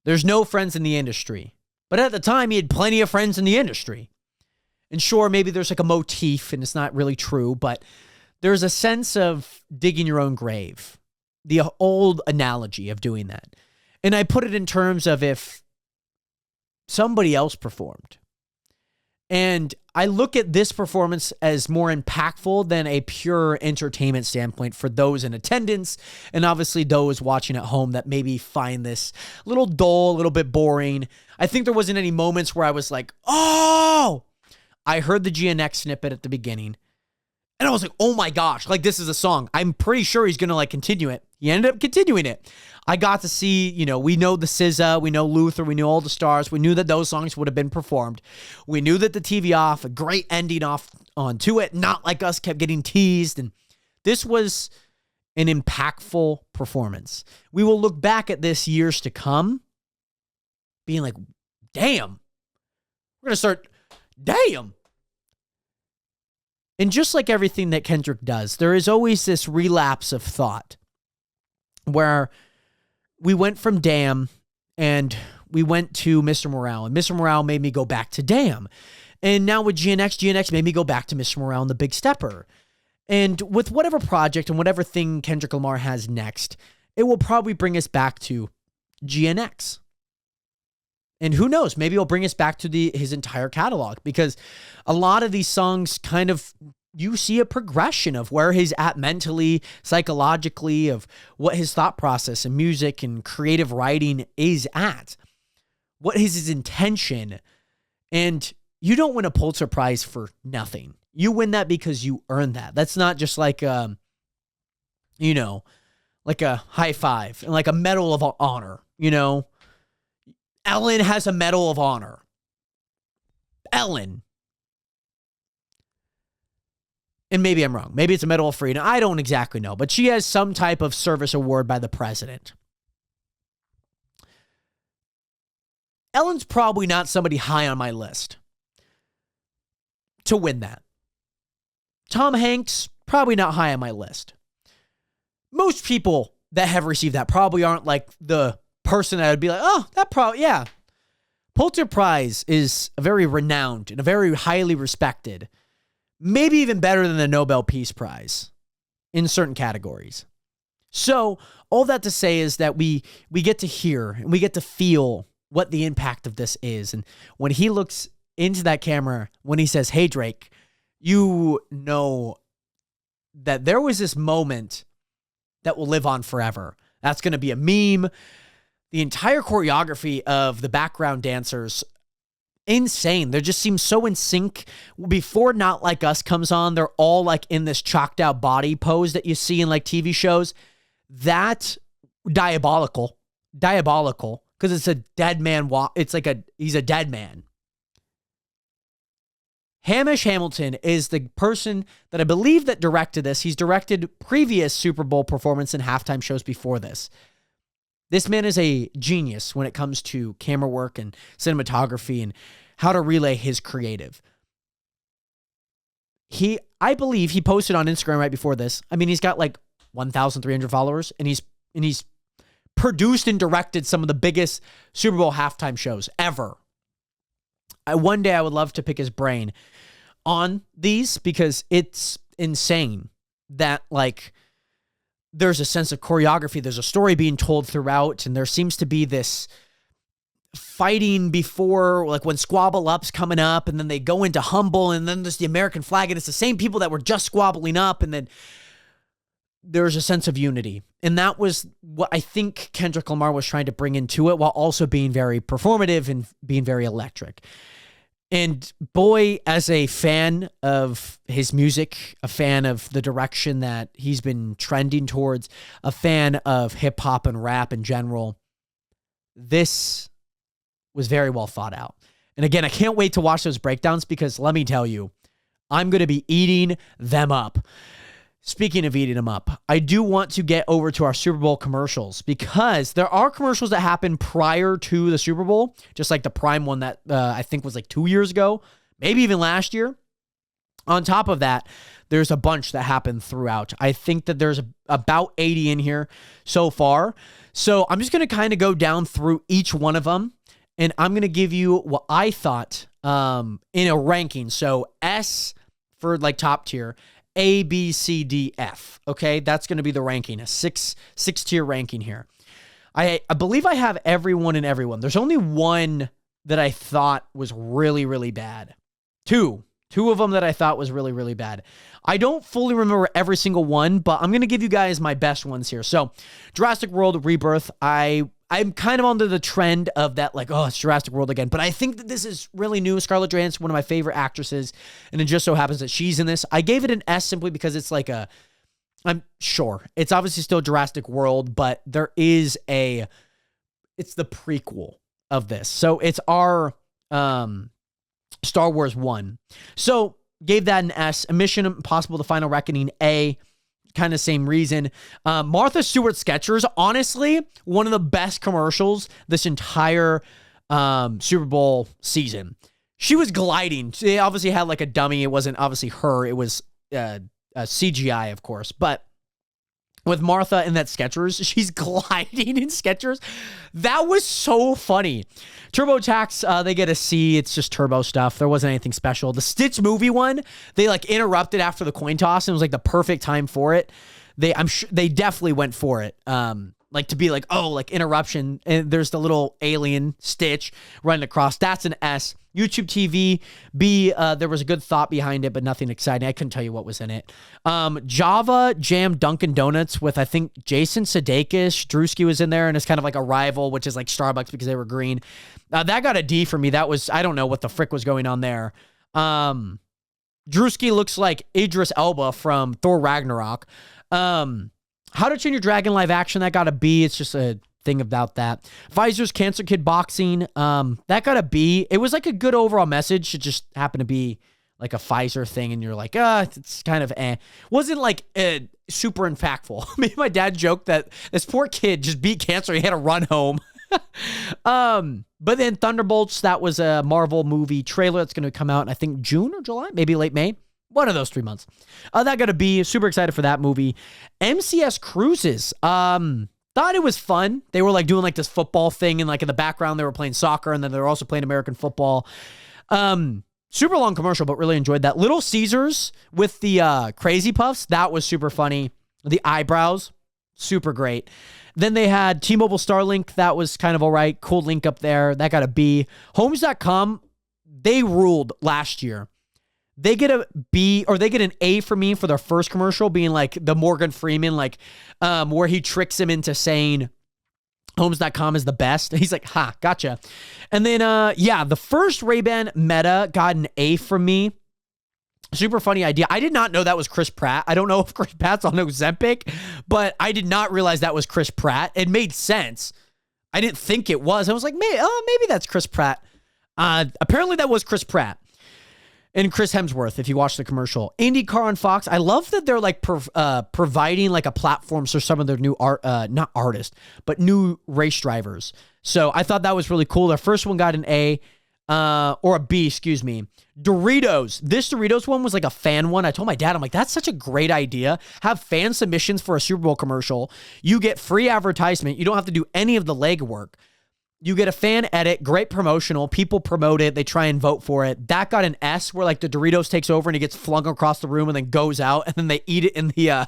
There's no friends in the industry. But at the time, he had plenty of friends in the industry. And sure, maybe there's like a motif, and it's not really true, but there's a sense of digging your own grave. The old analogy of doing that. And I put it in terms of if somebody else performed And I look at this performance as more impactful than a pure entertainment standpoint for those in attendance, and obviously those watching at home that maybe find this a little dull, a little bit boring. I think there wasn't any moments where I was like, oh, I heard the GNX snippet at the beginning, and I was like, oh my gosh, like this is a song. I'm pretty sure he's going to like continue it. He ended up continuing it. I got to see, we know the SZA, we know Luther, we knew all the stars. We knew that those songs would have been performed. We knew that the TV off, a great ending off onto it, Not Like Us kept getting teased. And this was an impactful performance. We will look back at this years to come being like, damn, we're going to start, damn. And just like everything that Kendrick does, there is always this relapse of thought where we went from damn and we went to Mr. Morale, and Mr. Morale made me go back to damn. And now with GNX made me go back to Mr. Morale and the Big Stepper. And with whatever project and whatever thing Kendrick Lamar has next, it will probably bring us back to GNX. And who knows, maybe it'll bring us back to his entire catalog, because a lot of these songs kind of, you see a progression of where he's at mentally, psychologically, of what his thought process and music and creative writing is at. What is his intention? And you don't win a Pulitzer Prize for nothing. You win that because you earned that. That's not just like like a high five and like a Medal of Honor, Ellen has a Medal of Honor. Ellen. And maybe I'm wrong. Maybe it's a Medal of Freedom. I don't exactly know. But she has some type of service award by the president. Ellen's probably not somebody high on my list to win that. Tom Hanks, probably not high on my list. Most people that have received that probably aren't like the person that would be like, oh, that probably, yeah. Pulitzer Prize is a very renowned and a very highly respected, maybe even better than the Nobel Peace Prize in certain categories. So all that to say is that we get to hear and we get to feel what the impact of this is. And when he looks into that camera, when he says, hey, Drake, you know that there was this moment that will live on forever. That's going to be a meme. The entire choreography of the background dancers, insane. They just seem so in sync. Before Not Like Us comes on, they're all like in this chalked out body pose that you see in like TV shows. That diabolical, because it's a dead man. It's like he's a dead man. Hamish Hamilton is the person that I believe that directed this. He's directed previous Super Bowl performance and halftime shows before this. This man is a genius when it comes to camera work and cinematography and how to relay his creative. I believe he posted on Instagram right before this. I mean, he's got like 1,300 followers, and he's produced and directed some of the biggest Super Bowl halftime shows ever. One day I would love to pick his brain on these, because it's insane that like there's a sense of choreography. There's a story being told throughout, and there seems to be this fighting before, like when Squabble Up's coming up, and then they go into Humble, and then there's the American flag, and it's the same people that were just squabbling up, and then there's a sense of unity. And that was what I think Kendrick Lamar was trying to bring into it, while also being very performative and being very electric. And boy, as a fan of his music, a fan of the direction that he's been trending towards, a fan of hip hop and rap in general, this was very well thought out. And again, I can't wait to watch those breakdowns, because let me tell you, I'm going to be eating them up. Speaking of eating them up, I do want to get over to our Super Bowl commercials, because there are commercials that happen prior to the Super Bowl, just like the Prime one that I think was like 2 years ago, maybe even last year. On top of that, there's a bunch that happened throughout. I think that there's about 80 in here so far. So I'm just going to kind of go down through each one of them, and I'm going to give you what I thought in a ranking. So S for like top tier, A, B, C, D, F. Okay, that's going to be the ranking, a six tier ranking here. I believe I have everyone and everyone. There's only one that I thought was really, really bad. Two of them that I thought was really, really bad. I don't fully remember every single one, but I'm going to give you guys my best ones here. So Jurassic World Rebirth, I'm kind of under the trend of that, like, oh, it's Jurassic World again. But I think that this is really new. Scarlett Johansson, one of my favorite actresses, and it just so happens that she's in this. I gave it an S simply because it's like I'm sure it's obviously still Jurassic World, but it's the prequel of this. So it's our Star Wars 1. So gave that an S. Mission Impossible: The Final Reckoning, A. Kind of same reason. Martha Stewart Skechers, honestly, one of the best commercials this entire Super Bowl season. She was gliding. They obviously had like a dummy. It wasn't obviously her. It was a CGI, of course. But with Martha in that Skechers, she's gliding in Skechers. That was so funny. TurboTax, they get a C. It's just turbo stuff. There wasn't anything special. The Stitch movie one, they like interrupted after the coin toss, and it was like the perfect time for it. I'm sure they definitely went for it. Like to be like, oh, like interruption. And there's the little alien Stitch running across. That's an S. YouTube TV, B, there was a good thought behind it, but nothing exciting. I couldn't tell you what was in it. Java Jam Dunkin' Donuts with, I think, Jason Sudeikis. Drewski was in there, and it's kind of like a rival, which is like Starbucks because they were green. That got a D for me. That was, I don't know what the frick was going on there. Drewski looks like Idris Elba from Thor Ragnarok. How to Train Your Dragon live action, that got a B. It's just a thing about that. Pfizer's Cancer Kid Boxing, that got a B. It was like a good overall message. It just happened to be like a Pfizer thing, and you're like, it's kind of Wasn't like super impactful. Maybe my dad joked that this poor kid just beat cancer. He had to run home. But then Thunderbolts, that was a Marvel movie trailer that's going to come out in, I think, June or July, maybe late May. One of those 3 months. That got a B. Super excited for that movie. MCS Cruises. Thought it was fun. They were like doing like this football thing, and like in the background they were playing soccer, and then they were also playing American football. Super long commercial, but really enjoyed that. Little Caesars with the Crazy Puffs, that was super funny. The eyebrows, super great. Then they had T-Mobile Starlink, that was kind of all right. Cool link up there. That got a B. Homes.com, they ruled last year. They get a B, or they get an A for me for their first commercial, being like the Morgan Freeman, like where he tricks him into saying Homes.com is the best. He's like, ha, gotcha. And then, the first Ray-Ban Meta got an A from me. Super funny idea. I did not know that was Chris Pratt. I don't know if Chris Pratt's on Ozempic, but I did not realize that was Chris Pratt. It made sense. I didn't think it was. I was like, maybe that's Chris Pratt. Apparently that was Chris Pratt. And Chris Hemsworth, if you watch the commercial. IndyCar on Fox. I love that they're like providing like a platform for some of their new not artists, but new race drivers. So I thought that was really cool. Their first one got an A, or a B, excuse me. Doritos. This Doritos one was like a fan one. I told my dad, I'm like, that's such a great idea. Have fan submissions for a Super Bowl commercial. You get free advertisement. You don't have to do any of the legwork. You get a fan edit, great promotional. People promote it. They try and vote for it. That got an S, where like the Doritos takes over and it gets flung across the room and then goes out, and then they eat it in the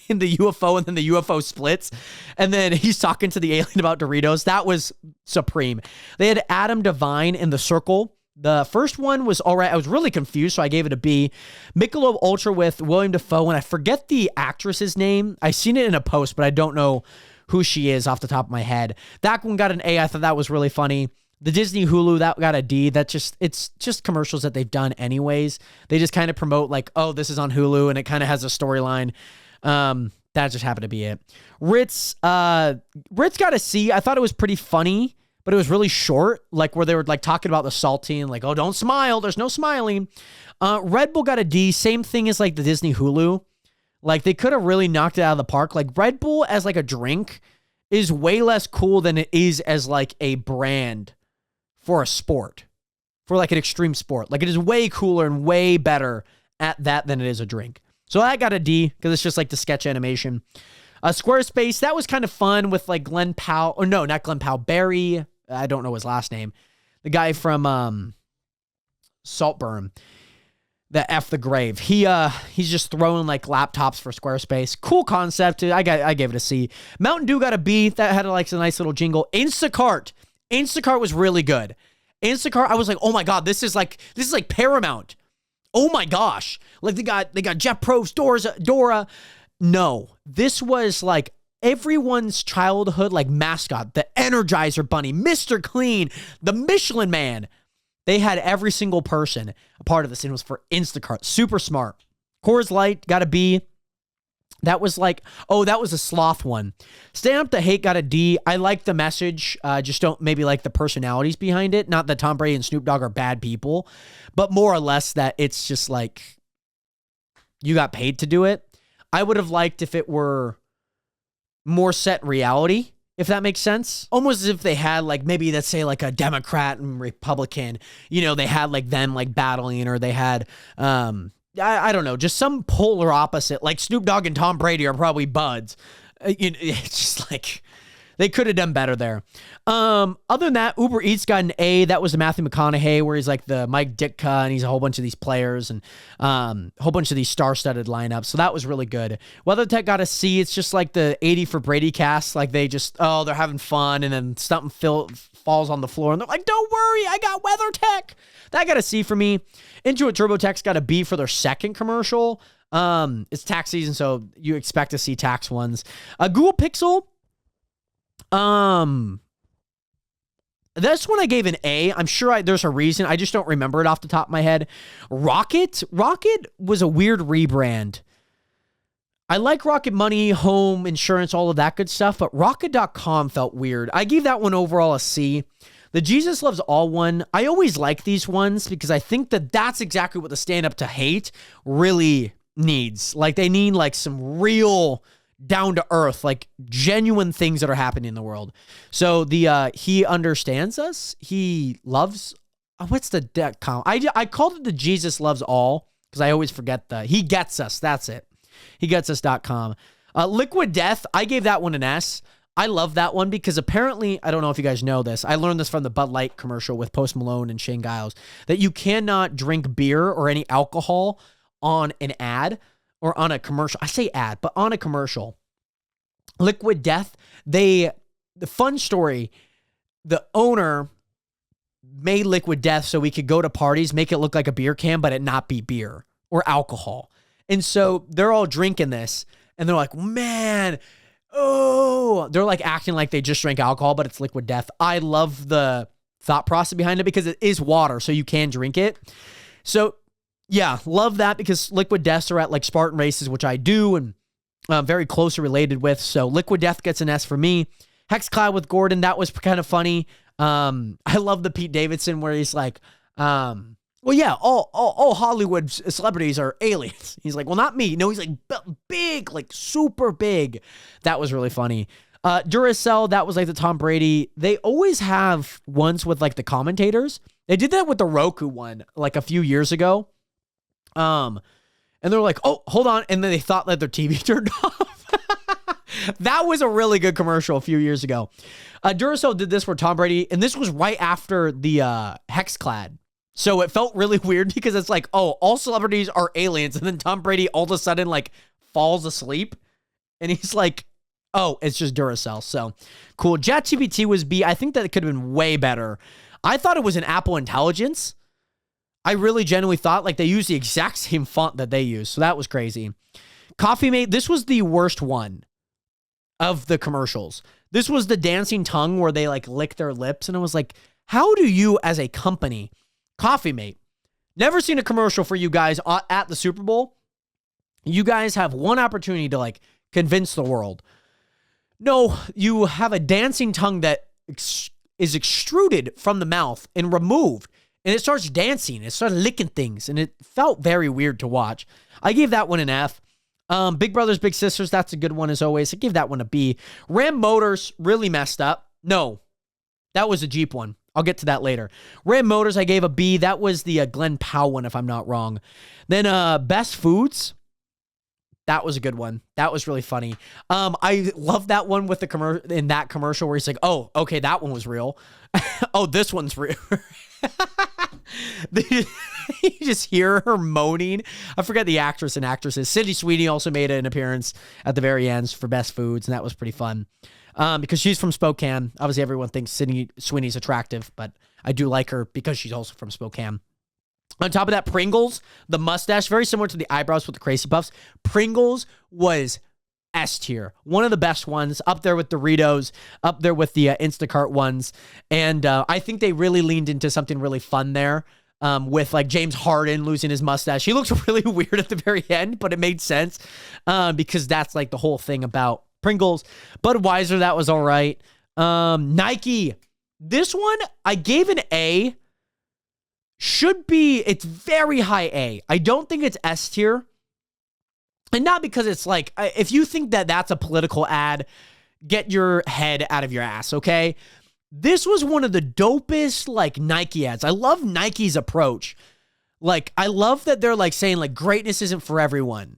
in the UFO, and then the UFO splits. And then he's talking to the alien about Doritos. That was supreme. They had Adam Devine in The Circle. The first one was all right. I was really confused, so I gave it a B. Michelob Ultra with William Dafoe, and I forget the actress's name. I seen it in a post, but I don't know who she is off the top of my head. That one got an A. I thought that was really funny. The Disney Hulu, that got a D. It's just commercials that they've done anyways. They just kind of promote like, oh, this is on Hulu, and it kind of has a storyline. That just happened to be it. Ritz got a C. I thought it was pretty funny, but it was really short, like where they were like talking about the saltine, like, oh, don't smile. There's no smiling. Red Bull got a D. Same thing as like the Disney Hulu. Like, they could have really knocked it out of the park. Like, Red Bull as, like, a drink is way less cool than it is as, like, a brand for a sport. For, like, an extreme sport. Like, it is way cooler and way better at that than it is a drink. So that got a D, because it's just, like, the sketch animation. Squarespace, that was kind of fun with, like, Glenn Powell. Or, no, not Glenn Powell. Barry, I don't know his last name. The guy from Saltburn. The F the Grave. He's just throwing like laptops for Squarespace. Cool concept. I gave it a C. Mountain Dew got a B. That had like a nice little jingle. Instacart was really good. Instacart, I was like, oh my God, this is like Paramount. Oh my gosh. Like they got Jeff Probst, Dora. No, this was like everyone's childhood like mascot, the Energizer Bunny, Mr. Clean, the Michelin Man. They had every single person a part of this, and it was for Instacart. Super smart. Coors Light got a B. That was like, that was a sloth one. Stand Up to Hate got a D. I like the message. Just don't maybe like the personalities behind it. Not that Tom Brady and Snoop Dogg are bad people, but more or less that it's just like you got paid to do it. I would have liked if it were more set reality, if that makes sense. Almost as if they had like maybe let's say like a Democrat and Republican, they had like them like battling, or they had I don't know, just some polar opposite. Like Snoop Dogg and Tom Brady are probably buds. It's just like they could have done better there. Other than that, Uber Eats got an A. That was the Matthew McConaughey, where he's like the Mike Ditka, and he's a whole bunch of these players and a whole bunch of these star-studded lineups. So that was really good. WeatherTech got a C. It's just like the 80 for Brady cast. Like they just, they're having fun, and then something falls on the floor, and they're like, don't worry, I got WeatherTech. That got a C for me. Intuit TurboTax got a B for their second commercial. It's tax season, so you expect to see tax ones. Google Pixel, this one I gave an A. I'm sure there's a reason. I just don't remember it off the top of my head. Rocket was a weird rebrand. I like Rocket Money, home insurance, all of that good stuff, but Rocket.com felt weird. I gave that one overall a C. The Jesus Loves All one, I always like these ones because I think that that's exactly what the Stand Up to Hate really needs. Like they need like some real down to earth, like genuine things that are happening in the world. So the He Understands Us, He Loves, what's the I called it the Jesus Loves All because I always forget He Gets Us. That's it. HeGetsUs.com. Liquid Death, I gave that one an S. I love that one because apparently, I don't know if you guys know this, I learned this from the Bud Light commercial with Post Malone and Shane Giles, that you cannot drink beer or any alcohol on an ad or on a commercial. I say ad, but on a commercial. Liquid Death, the fun story, the owner made Liquid Death so we could go to parties, make it look like a beer can, but it not be beer or alcohol. And so they're all drinking this, and they're like, man, they're like acting like they just drank alcohol, but it's Liquid Death. I love the thought process behind it because it is water, so you can drink it. So yeah, love that because Liquid Deaths are at like Spartan races, which I do, and very closely related with. So Liquid Death gets an S for me. Hex Cloud with Gordon, that was kind of funny. I love the Pete Davidson where he's like, well, yeah, all Hollywood celebrities are aliens. He's like, well, not me. No, he's like big, like super big. That was really funny. Duracell, that was like the Tom Brady. They always have ones with like the commentators. They did that with the Roku one like a few years ago. And they're like, oh, hold on. And then they thought that their TV turned off. That was a really good commercial a few years ago. Duracell did this for Tom Brady, and this was right after the Hexclad. So it felt really weird because it's like, oh, all celebrities are aliens. And then Tom Brady all of a sudden like falls asleep. And he's like, oh, it's just Duracell. So cool. ChatGPT was B. I think that it could have been way better. I thought it was an Apple Intelligence. I really genuinely thought like they used the exact same font that they use. So that was crazy. Coffee Mate, this was the worst one of the commercials. This was the dancing tongue where they like lick their lips. And I was like, how do you as a company, Coffee Mate, never seen a commercial for you guys at the Super Bowl. You guys have one opportunity to like convince the world. No, you have a dancing tongue that is extruded from the mouth and removed. And it starts dancing. It started licking things. And it felt very weird to watch. I gave that one an F. Big Brothers Big Sisters, that's a good one as always. I give that one a B. Ram Motors really messed up. No, that was a Jeep one. I'll get to that later. Ram Motors, I gave a B. That was the Glenn Powell one, if I'm not wrong. Then Best Foods, that was a good one. That was really funny. I love that one with the in that commercial where he's like, oh, okay, that one was real. Oh, this one's real. You just hear her moaning. I forget the actress and actresses. Sydney Sweeney also made an appearance at the very end for Best Foods, and that was pretty fun. Because she's from Spokane. Obviously, everyone thinks Sydney Sweeney's attractive, but I do like her because she's also from Spokane. On top of that, Pringles, the mustache, very similar to the eyebrows with the crazy puffs. Pringles was S tier. One of the best ones, up there with Doritos, up there with the Instacart ones. And I think they really leaned into something really fun there with like James Harden losing his mustache. He looked really weird at the very end, but it made sense because that's like the whole thing about Pringles. Budweiser, that was all right. Nike, this one, I gave an A. It's very high A. I don't think it's S tier. And not because it's like, if you think that that's a political ad, get your head out of your ass, okay? This was one of the dopest, like, Nike ads. I love Nike's approach. Like, I love that they're, like, saying, like, greatness isn't for everyone.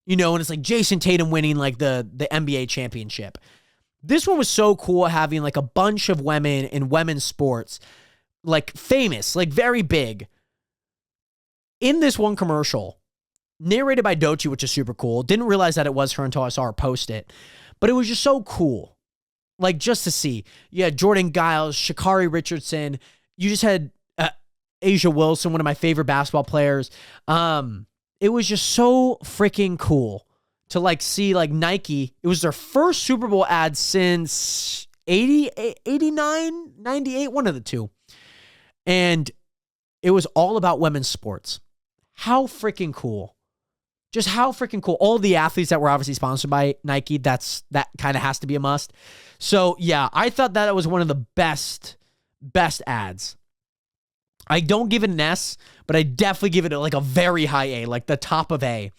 You know, and it's like Jason Tatum winning, like, the NBA championship. This one was so cool, having, like, a bunch of women in women's sports, like, famous, like, very big. In this one commercial, narrated by Dončić, which is super cool. Didn't realize that it was her until I saw her post it. But it was just so cool. Like, just to see. You had Jordan Giles, Sha'Carri Richardson. You just had Asia Wilson, one of my favorite basketball players. It was just so freaking cool to, like, see, like, Nike. It was their first Super Bowl ad since 89, 98, one of the two. And it was all about women's sports. How freaking cool. Just how freaking cool. All the athletes that were obviously sponsored by Nike, that kind of has to be a must. So, yeah, I thought that was one of the best ads. I don't give it an S, but I definitely give it like a very high A, like the top of A.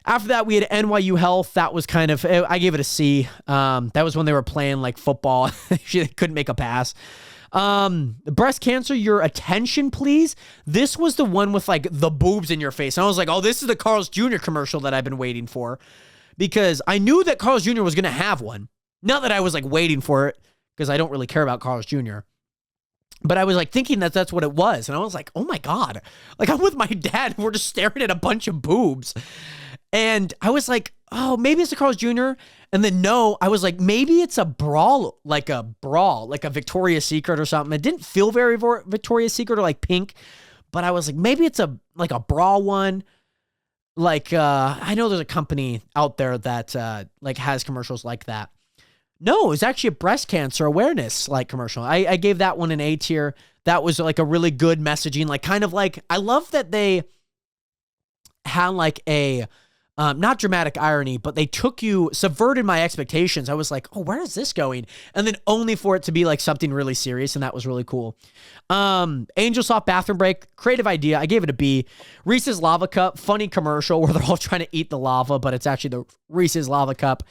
After that, we had NYU Health. That was kind of, I gave it a C. That was when they were playing like football. They couldn't make a pass. Breast cancer, your attention, please. This was the one with like the boobs in your face. And I was like, oh, this is the Carl's Jr. commercial that I've been waiting for, because I knew that Carl's Jr. was going to have one. Not that I was like waiting for it, because I don't really care about Carl's Jr. But I was like thinking that that's what it was. And I was like, oh my God, like I'm with my dad. And we're just staring at a bunch of boobs. And I was like, oh, maybe it's the Carl's Jr. And then no, I was like, maybe it's a brawl, like a Victoria's Secret or something. It didn't feel very Victoria's Secret or like pink, but I was like, maybe it's a bra one. Like, I know there's a company out there that like has commercials like that. No, it was actually a breast cancer awareness like commercial. I gave that one an A tier. That was like a really good messaging, like kind of like, I love that they had like a, not dramatic irony, but they subverted my expectations. I was like, oh, where is this going? And then only for it to be like something really serious. And that was really cool. Angel Soft bathroom break, creative idea. I gave it a B. Reese's Lava Cup, funny commercial where they're all trying to eat the lava, but it's actually the Reese's Lava Cup.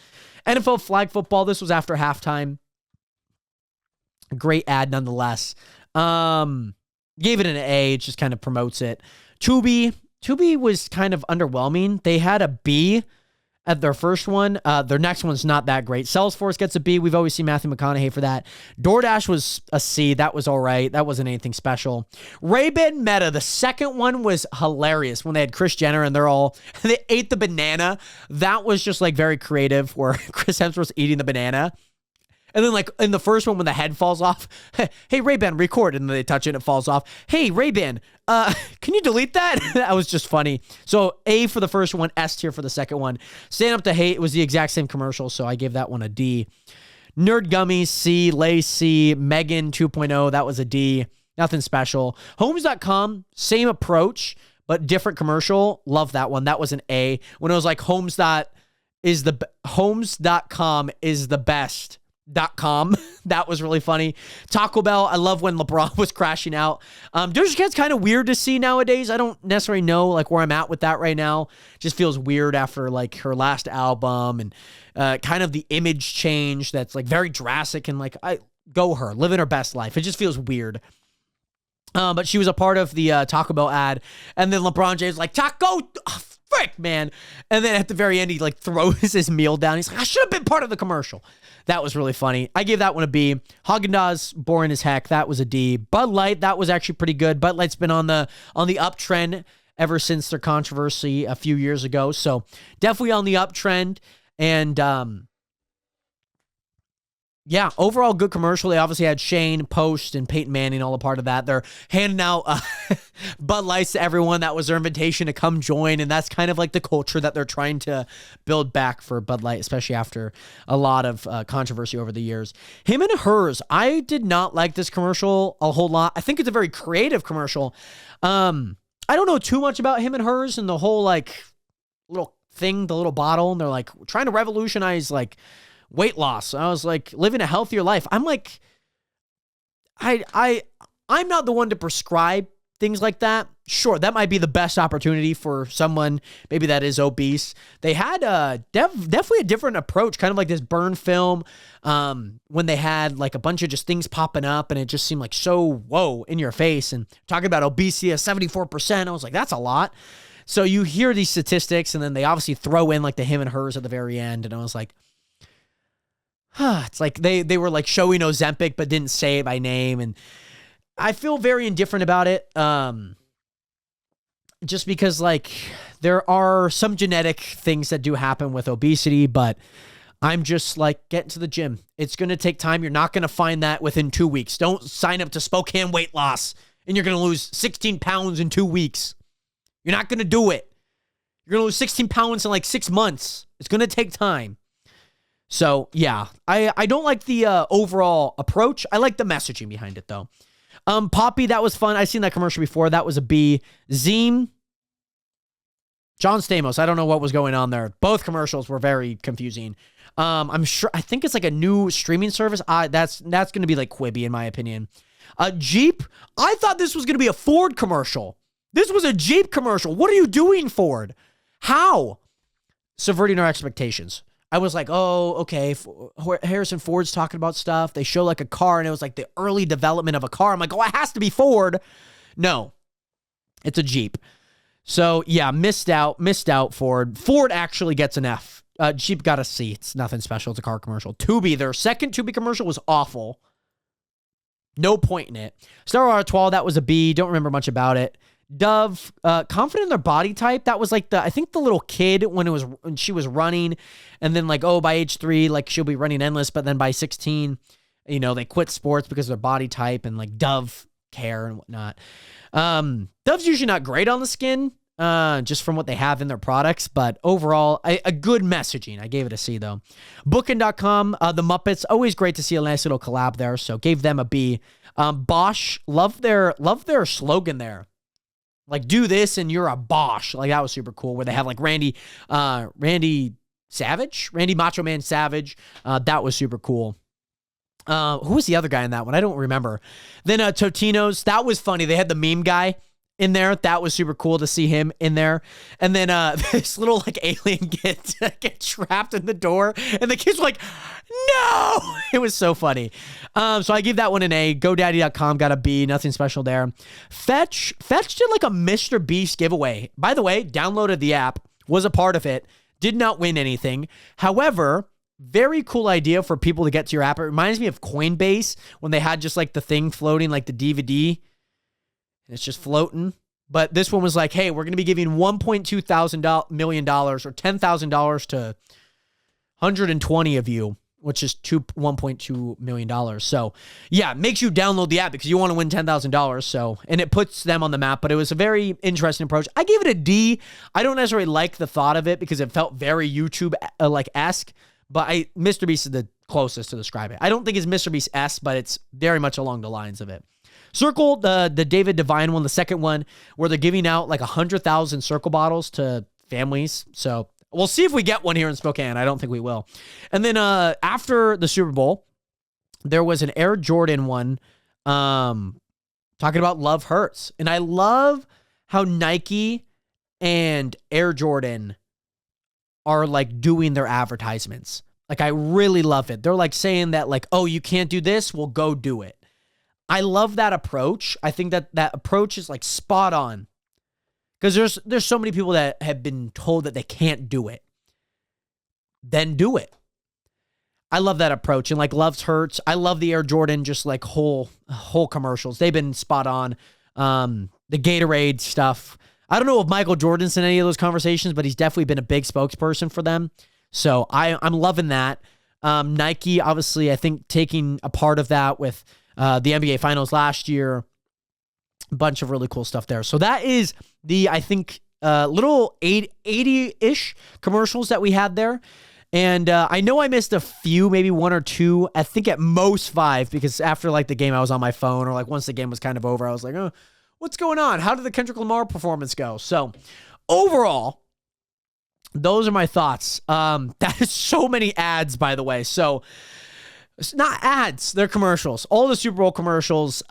NFL flag football. This was after halftime. Great ad nonetheless. Gave it an A. It just kind of promotes it. Tubi was kind of underwhelming. They had a B at their first one. Their next one's not that great. Salesforce gets a B. We've always seen Matthew McConaughey for that. DoorDash was a C. That was all right. That wasn't anything special. Ray-Ban Meta, the second one was hilarious when they had Kris Jenner and they ate the banana. That was just like very creative, where Chris Hemsworth's eating the banana. And then like in the first one, when the head falls off, hey, Ray-Ban, record. And then they touch it and it falls off. Hey, Ray-Ban, can you delete that? That was just funny. So A for the first one, S tier for the second one. Stand Up to Hate was the exact same commercial, so I gave that one a D. Nerd Gummies, C. Lay's, C. Megan 2.0, that was a D. Nothing special. Homes.com, same approach, but different commercial. Love that one. That was an A. When it was like Homes.com is the best. .com. That was really funny. Taco Bell, I love when LeBron was crashing out. Doja Cat's kind of weird to see nowadays. I don't necessarily know like where I'm at with that right now. Just feels weird after like her last album and kind of the image change that's like very drastic, and like her living her best life. It just feels weird. But she was a part of the Taco Bell ad, and then LeBron James like, Taco, frick, man. And then at the very end, he like throws his meal down. He's like, I should have been part of the commercial. That was really funny. I gave that one a B. Haagen-Dazs, boring as heck. That was a D. Bud Light, that was actually pretty good. Bud Light's been on the uptrend ever since their controversy a few years ago. So definitely on the uptrend. And Yeah, overall good commercial. They obviously had Shane, Post, and Peyton Manning all a part of that. They're handing out Bud Lights to everyone. That was their invitation to come join, and that's kind of like the culture that they're trying to build back for Bud Light, especially after a lot of controversy over the years. Him and Hers, I did not like this commercial a whole lot. I think it's a very creative commercial. I don't know too much about Him and Hers and the whole like little thing, the little bottle, and they're like trying to revolutionize like weight loss. I was like, living a healthier life. I'm like, I'm not the one to prescribe things like that. Sure, that might be the best opportunity for someone maybe that is obese. They had definitely a different approach, kind of like this burn film, when they had like a bunch of just things popping up, and it just seemed like so whoa in your face. And talking about obesity at 74%, I was like, that's a lot. So you hear these statistics, and then they obviously throw in like the Him and Hers at the very end, and I was like, it's like they were like showing Ozempic but didn't say it by name, and I feel very indifferent about it. Just because like there are some genetic things that do happen with obesity, but I'm just like, get into the gym. It's going to take time. You're not going to find that within 2 weeks. Don't sign up to Spokane Weight Loss and you're going to lose 16 pounds in 2 weeks. You're not going to do it. You're going to lose 16 pounds in like 6 months. It's going to take time. So, yeah, I don't like the overall approach. I like the messaging behind it, though. Poppy, that was fun. I've seen that commercial before. That was a B. Zeem, John Stamos. I don't know what was going on there. Both commercials were very confusing. I think it's like a new streaming service. That's going to be like Quibi, in my opinion. Jeep, I thought this was going to be a Ford commercial. This was a Jeep commercial. What are you doing, Ford? How? Subverting our expectations. I was like, oh, okay, Harrison Ford's talking about stuff. They show like a car, and it was like the early development of a car. I'm like, oh, it has to be Ford. No, it's a Jeep. So, yeah, missed out, Ford. Ford actually gets an F. Jeep got a C. It's nothing special. It's a car commercial. Tubi, their second Tubi commercial was awful. No point in it. Star Wars 12, that was a B. Don't remember much about it. Dove, confident in their body type. That was like I think the little kid when she was running, and then like, oh, by age 3, like she'll be running endless, but then by 16, they quit sports because of their body type, and like Dove care and whatnot. Dove's usually not great on the skin, just from what they have in their products, but overall, a good messaging. I gave it a C though. Booking.com, the Muppets, always great to see a nice little collab there, so gave them a B. Bosch, love their slogan there. Like, do this and you're a Bosch. Like, that was super cool, where they have like Randy Macho Man Savage. That was super cool. Who was the other guy in that one? I don't remember. Then Totino's, that was funny. They had the meme guy in there. That was super cool to see him in there. And then this little like alien get trapped in the door, and the kids were like, no! It was so funny. So I give that one an A. GoDaddy.com got a B. Nothing special there. Fetch did like a Mr. Beast giveaway. By the way, downloaded the app, was a part of it, did not win anything. However, very cool idea for people to get to your app. It reminds me of Coinbase when they had just like the thing floating, like the DVD. And it's just floating. But this one was like, hey, we're going to be giving $1.2 million or $10,000 to 120 of you, which is $1.2 million. So, yeah, it makes you download the app because you want to win $10,000. So, and it puts them on the map. But it was a very interesting approach. I gave it a D. I don't necessarily like the thought of it because it felt very YouTube like esque. But Mr. Beast is the closest to describe it. I don't think it's Mr. Beast esque, but it's very much along the lines of it. Circle, the David Devine one, the second one, where they're giving out like 100,000 Circle bottles to families. So we'll see if we get one here in Spokane. I don't think we will. And then after the Super Bowl, there was an Air Jordan one talking about Love Hurts. And I love how Nike and Air Jordan are like doing their advertisements. Like, I really love it. They're like saying that like, oh, you can't do this? Well, go do it. I love that approach. I think that approach is like spot on, because there's so many people that have been told that they can't do it. Then do it. I love that approach. And like Loves Hurts, I love the Air Jordan, just like whole commercials. They've been spot on. The Gatorade stuff. I don't know if Michael Jordan's in any of those conversations, but he's definitely been a big spokesperson for them. So I'm loving that. Nike, obviously, I think taking a part of that with the NBA Finals last year. A bunch of really cool stuff there. So that is the, I think, little 80-ish commercials that we had there. And I know I missed a few, maybe 1 or 2. I think at most 5, because after like the game, I was on my phone, or like once the game was kind of over, I was like, oh, what's going on? How did the Kendrick Lamar performance go? So overall, those are my thoughts. That is so many ads, by the way. So it's not ads, they're commercials. All the Super Bowl commercials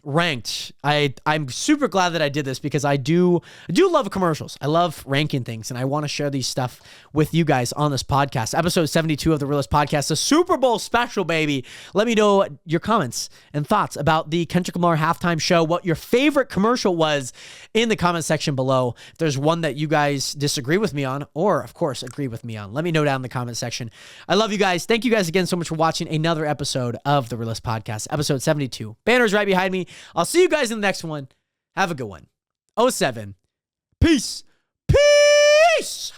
ranked. I'm super glad that I did this, because I do love commercials. I love ranking things, and I want to share these stuff with you guys on this podcast. Episode 72 of The Realest Podcast, the Super Bowl special, baby. Let me know your comments and thoughts about the Kendrick Lamar halftime show, what your favorite commercial was in the comment section below. If there's one that you guys disagree with me on, or of course agree with me on, let me know down in the comment section. I love you guys. Thank you guys again so much for watching another episode of The Realest Podcast, episode 72. Banner's right behind me. I'll see you guys in the next one. Have a good one. 07. Peace. Peace.